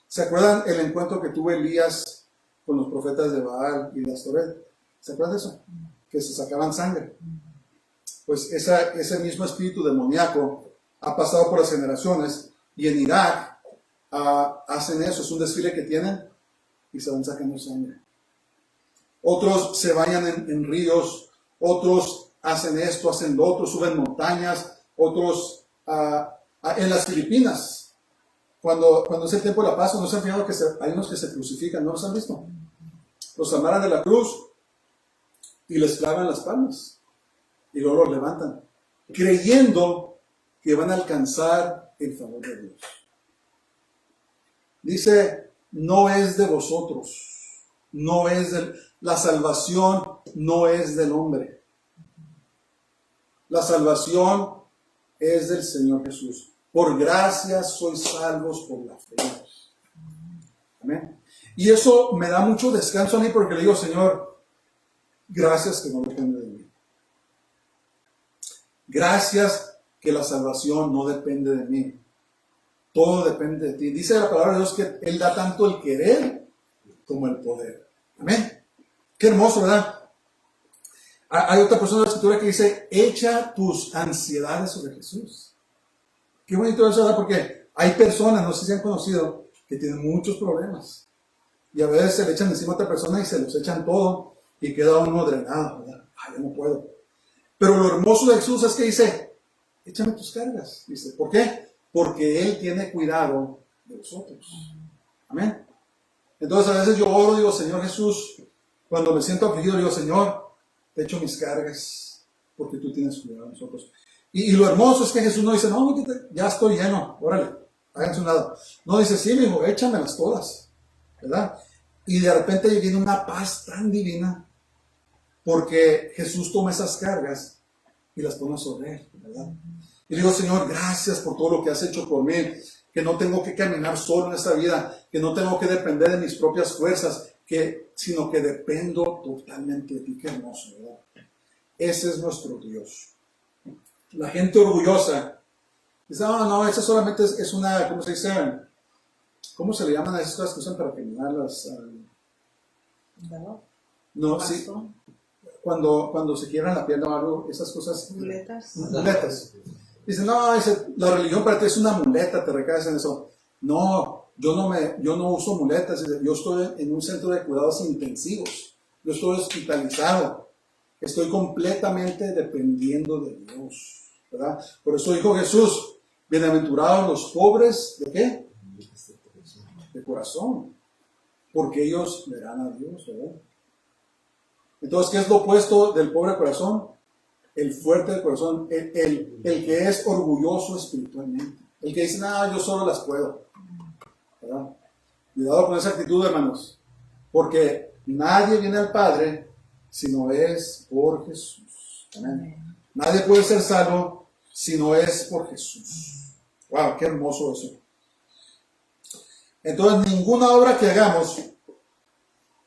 ¿Se acuerdan el encuentro que tuvo Elías con los profetas de Baal y de Astoret? ¿Se acuerdan de eso? Que se sacaban sangre. Pues ese mismo espíritu demoníaco ha pasado por las generaciones y en Irak hacen eso, es un desfile que tienen y se van sacando sangre. Otros se bañan en ríos, otros hacen esto, hacen lo otro, suben montañas, otros en las Filipinas, cuando es el tiempo de la Pascua, ¿no se han fijado que hay unos que se crucifican? ¿No los han visto? Los amarran de la cruz y les clavan las palmas y luego los levantan, creyendo que van a alcanzar el favor de Dios. Dice, no es de vosotros, no es la salvación no es del hombre. La salvación es del Señor Jesús. Por gracia sois salvos por la fe. Amén. Y eso me da mucho descanso a mí porque le digo, Señor, gracias que no depende de mí. Gracias que la salvación no depende de mí. Todo depende de ti. Dice la palabra de Dios que Él da tanto el querer como el poder. Amén. Qué hermoso, ¿verdad? Hay otra persona de la escritura que dice, echa tus ansiedades sobre Jesús. Qué bonito eso, ¿verdad? Porque hay personas, no sé si han conocido, que tienen muchos problemas. Y a veces se le echan encima a otra persona y se los echan todo y queda uno drenado, ¿verdad? Ay, yo no puedo. Pero lo hermoso de Jesús es que dice, échame tus cargas. Dice, ¿por qué? Porque Él tiene cuidado de vosotros. Amén. Entonces a veces yo oro, digo, Señor Jesús, cuando me siento afligido, digo, Señor, te echo mis cargas porque tú tienes cuidado de nosotros. Y lo hermoso es que Jesús no dice, no, ya estoy lleno, órale, háganse un lado. No, dice, sí, mi hijo, échamelas todas, ¿verdad? Y de repente viene una paz tan divina porque Jesús toma esas cargas y las pone sobre Él, ¿verdad? Y digo, Señor, gracias por todo lo que has hecho por mí, que no tengo que caminar solo en esta vida, que no tengo que depender de mis propias fuerzas, sino que dependo totalmente de ti. Qué hermoso, ¿verdad? Ese es nuestro Dios. La gente orgullosa dice, no, esa solamente es una, ¿cómo se dice? ¿Cómo se le llaman a esas cosas que usan para terminarlas? No, sí. Cuando se quiebran la pierna o algo, esas cosas. Muletas. Dicen, no, la religión para ti es una muleta, te recaes en eso. No, yo no uso muletas, yo estoy en un centro de cuidados intensivos, yo estoy hospitalizado, estoy completamente dependiendo de Dios, ¿verdad? Por eso dijo Jesús, bienaventurados los pobres, ¿de qué? De corazón, porque ellos verán a Dios, ¿verdad? Entonces, ¿qué es lo opuesto del pobre corazón? El fuerte del corazón, el que es orgulloso espiritualmente, el que dice, yo solo las puedo, ¿verdad? Cuidado con esa actitud, hermanos, porque nadie viene al Padre si no es por Jesús. Amén. Nadie puede ser salvo si no es por Jesús. Wow, qué hermoso eso. Entonces, ninguna obra que hagamos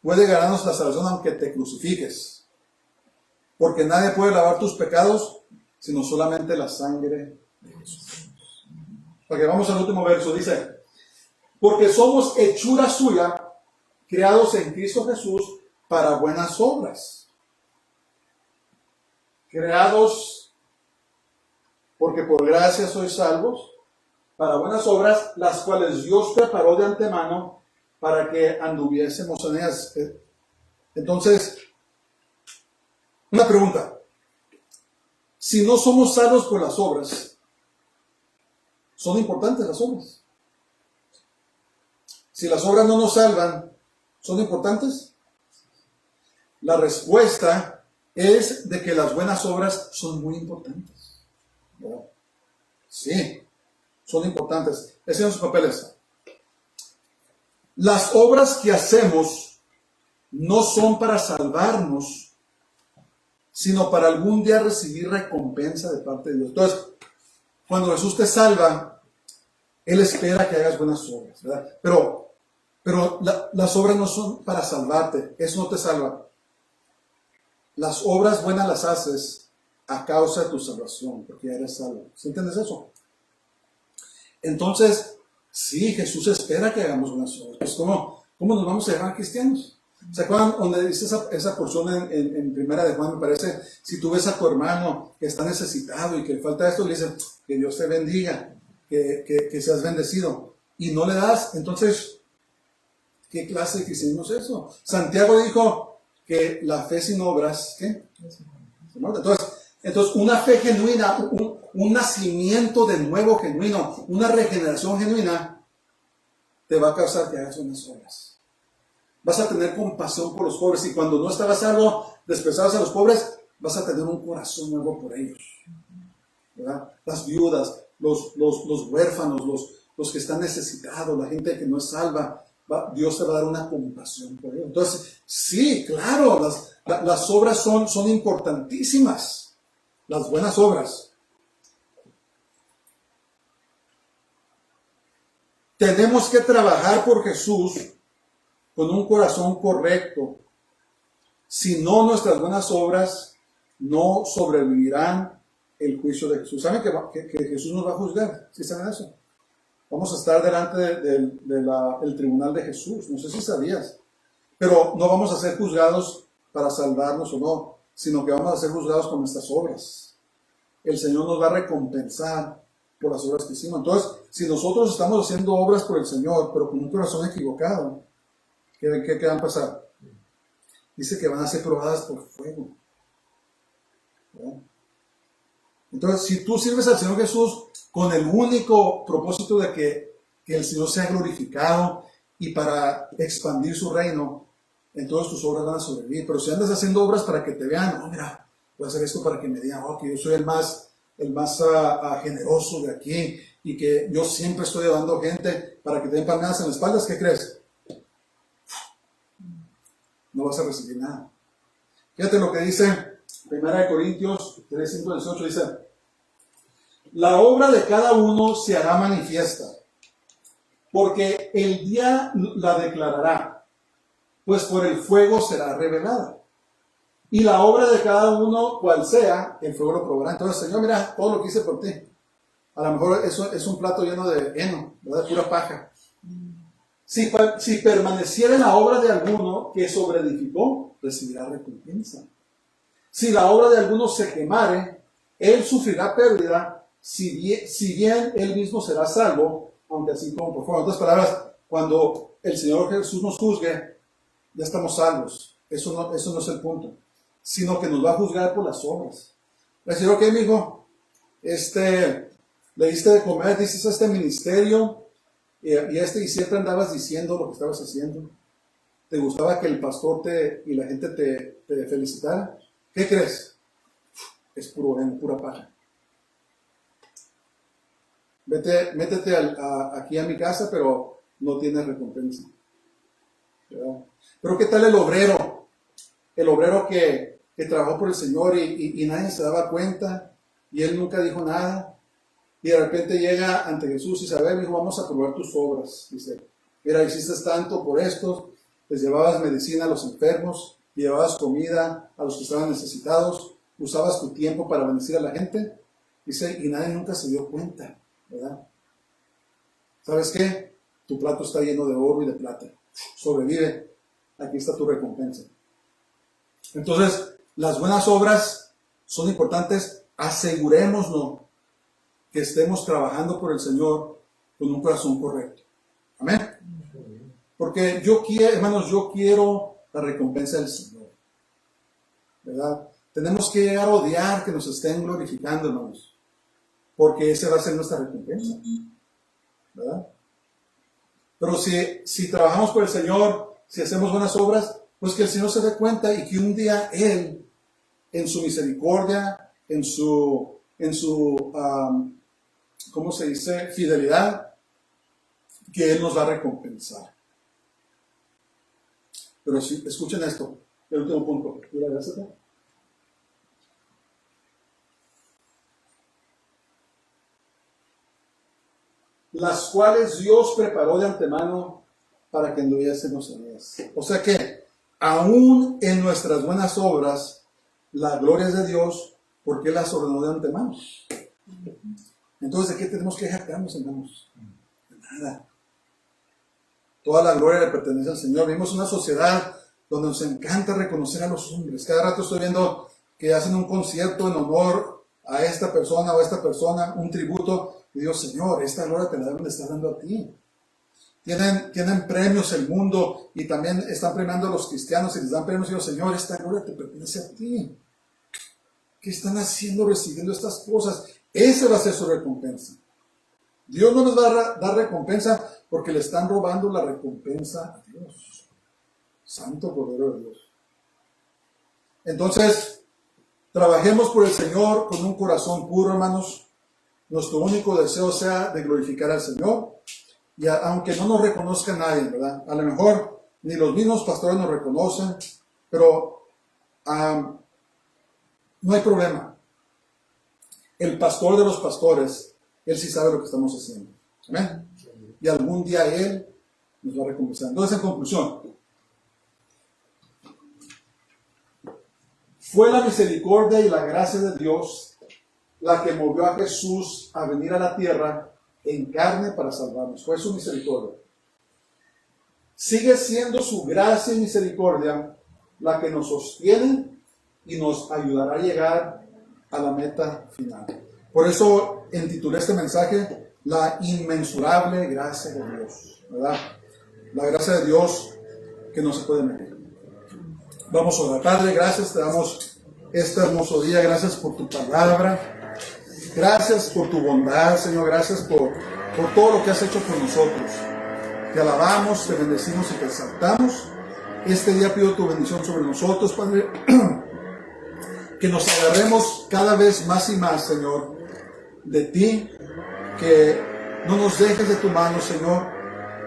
puede ganarnos la salvación aunque te crucifiques. Porque nadie puede lavar tus pecados, sino solamente la sangre de Jesús. Ok, vamos al último verso. Dice, porque somos hechura suya, creados en Cristo Jesús para buenas obras. Creados, porque por gracia sois salvos, para buenas obras, las cuales Dios preparó de antemano para que anduviésemos en ellas. Entonces, una pregunta. Si no somos salvos por las obras, ¿son importantes las obras? Si las obras no nos salvan, ¿son importantes? La respuesta es de que las buenas obras son muy importantes. ¿No? Sí, son importantes. Ese son sus papeles. Las obras que hacemos no son para salvarnos, sino para algún día recibir recompensa de parte de Dios. Entonces, cuando Jesús te salva, Él espera que hagas buenas obras, ¿verdad? Pero las obras no son para salvarte, eso no te salva. Las obras buenas las haces a causa de tu salvación, porque ya eres salvo. ¿Sí entiendes eso? Entonces, sí, Jesús espera que hagamos buenas obras. Pues, ¿cómo nos vamos a llamar cristianos? ¿Se acuerdan donde dice esa porción en Primera de Juan, me parece? Si tú ves a tu hermano que está necesitado y que le falta esto, le dices, que Dios te bendiga, que seas bendecido, y no le das, entonces, ¿qué clase de cristianismo es eso? Santiago dijo que la fe sin obras, ¿qué? Entonces una fe genuina, un nacimiento de nuevo genuino, una regeneración genuina, te va a causar que hagas unas obras. Vas a tener compasión por los pobres, y cuando no estabas salvo, despreciabas a los pobres, vas a tener un corazón nuevo por ellos, ¿verdad? Las viudas, los huérfanos, los que están necesitados, la gente que no es salva, Dios te va a dar una compasión por ellos. Entonces, sí, claro, las obras son importantísimas, las buenas obras. Tenemos que trabajar por Jesús con un corazón correcto. Si no, nuestras buenas obras no sobrevivirán el juicio de Jesús. ¿Saben que Jesús nos va a juzgar? ¿Sí saben eso? Vamos a estar delante del tribunal de Jesús. No sé si sabías. Pero no vamos a ser juzgados para salvarnos o no, sino que vamos a ser juzgados con nuestras obras. El Señor nos va a recompensar por las obras que hicimos. Entonces, si nosotros estamos haciendo obras por el Señor, pero con un corazón equivocado, ¿qué va a pasar? Dice que van a ser probadas por fuego. ¿verdad? Entonces, si tú sirves al Señor Jesús con el único propósito de que el Señor sea glorificado y para expandir su reino, entonces tus obras van a sobrevivir. Pero si andas haciendo obras para que te vean, mira, voy a hacer esto para que me digan, que yo soy el más generoso de aquí, y que yo siempre estoy ayudando gente para que te den palmadas en las espaldas, ¿qué crees? No vas a recibir nada. Fíjate lo que dice 1 Corintios 3, 5, 18, dice: la obra de cada uno se hará manifiesta, porque el día la declarará, pues por el fuego será revelada. Y la obra de cada uno, cual sea, el fuego lo probará. Entonces, Señor, mira todo lo que hice por ti. A lo mejor eso es un plato lleno de heno, ¿verdad? Pura paja. Si permaneciera en la obra de alguno que sobreedificó, recibirá recompensa. Si la obra de alguno se quemare, él sufrirá pérdida, si bien él mismo será salvo, aunque así como por fuego. En otras palabras, cuando el Señor Jesús nos juzgue, ya estamos salvos. Eso no es el punto, sino que nos va a juzgar por las obras. Le decir, ok, mijo, le diste de comer, diste a este ministerio, y siempre andabas diciendo lo que estabas haciendo. ¿Te gustaba que el pastor y la gente te felicitara? ¿Qué crees? Es pura paja. Métete aquí a mi casa, pero no tienes recompensa. ¿verdad? Pero ¿qué tal el obrero? El obrero que trabajó por el Señor y nadie se daba cuenta, y él nunca dijo nada. Y de repente llega ante Jesús y dice: a ver, hijo, vamos a probar tus obras. Dice: mira, hiciste tanto por estos, les llevabas medicina a los enfermos, llevabas comida a los que estaban necesitados, usabas tu tiempo para bendecir a la gente. Dice, y nadie nunca se dio cuenta, ¿verdad? ¿Sabes qué? Tu plato está lleno de oro y de plata. Sobrevive. Aquí está tu recompensa. Entonces, las buenas obras son importantes. Asegurémonos que estemos trabajando por el Señor con un corazón correcto. Amén. Porque hermanos, yo quiero la recompensa del Señor, ¿verdad? Tenemos que llegar a odiar que nos estén glorificando, hermanos, porque esa va a ser nuestra recompensa, ¿verdad? Pero si trabajamos por el Señor, si hacemos buenas obras, pues que el Señor se dé cuenta, y que un día Él, en su misericordia, en su ¿cómo se dice? Fidelidad, que Él nos va a recompensar. Pero sí, escuchen esto, el último punto. Mira, grácete. Las cuales Dios preparó de antemano para que anduviésemos en ellas. O sea que, aún en nuestras buenas obras, la gloria es de Dios, porque Él las ordenó de antemano. Entonces, ¿de qué tenemos que jactarnos, hermanos? De nada. Toda la gloria le pertenece al Señor. Vivimos una sociedad donde nos encanta reconocer a los hombres. Cada rato estoy viendo que hacen un concierto en honor a esta persona o a esta persona, un tributo. Y digo, Señor, esta gloria te la deben de estar dando a ti. Tienen premios el mundo y también están premiando a los cristianos y les dan premios. Y digo, Señor, esta gloria te pertenece a ti. ¿Qué están haciendo recibiendo estas cosas? Esa va a ser su recompensa. Dios no nos va a dar recompensa porque le están robando la recompensa a Dios. Santo Cordero de Dios. Entonces, trabajemos por el Señor con un corazón puro, hermanos. Nuestro único deseo sea de glorificar al Señor. Y aunque no nos reconozca nadie, ¿verdad? A lo mejor ni los mismos pastores nos reconocen, pero no hay problema. El pastor de los pastores, él sí sabe lo que estamos haciendo. ¿Amén? Y algún día él nos va a recompensar. Entonces, en conclusión, fue la misericordia y la gracia de Dios la que movió a Jesús a venir a la tierra en carne para salvarnos. Fue su misericordia. Sigue siendo su gracia y misericordia la que nos sostiene y nos ayudará a llegar a la meta final. Por eso intitulé este mensaje La inmensurable gracia de Dios, ¿verdad? La gracia de Dios que no se puede medir. Vamos a orar. Padre, gracias, te damos este hermoso día. Gracias por tu palabra. Gracias por tu bondad, Señor. Gracias por todo lo que has hecho por nosotros. Te alabamos, te bendecimos y te exaltamos. Este día pido tu bendición sobre nosotros, Padre. Que nos agarremos cada vez más y más, Señor, de ti. Que no nos dejes de tu mano, Señor,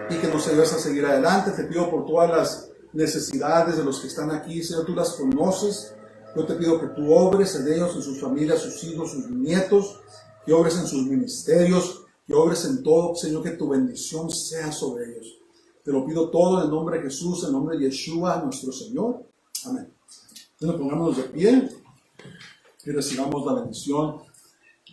y que nos ayudes a seguir adelante. Te pido por todas las necesidades de los que están aquí, Señor, tú las conoces. Yo te pido que tú obres en ellos, en sus familias, sus hijos, sus nietos, que obres en sus ministerios, que obres en todo, Señor, que tu bendición sea sobre ellos. Te lo pido todo en el nombre de Jesús, en el nombre de Yeshua, nuestro Señor. Amén. Entonces pongámonos de pie y recibamos la bendición.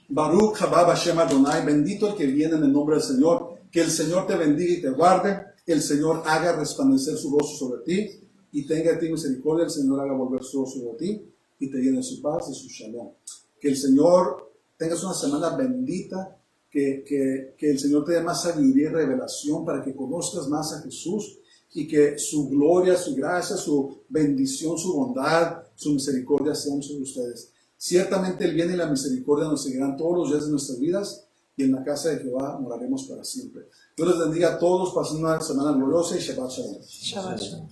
Baruch Haba Hashem Adonai, bendito el que viene en el nombre del Señor. Que el Señor te bendiga y te guarde. El Señor haga resplandecer su rostro sobre ti y tenga de ti misericordia. El Señor haga volver su rostro sobre ti y te llene su paz y su shalom. Que el Señor tengas una semana bendita. Que el Señor te dé más sabiduría y revelación para que conozcas más a Jesús y que su gloria, su gracia, su bendición, su bondad, su misericordia sean sobre ustedes. Ciertamente el bien y la misericordia nos seguirán todos los días de nuestras vidas y en la casa de Jehová moraremos para siempre. Dios les bendiga a todos, pasen una semana gloriosa y Shabbat Shalom. Shabbat shalom.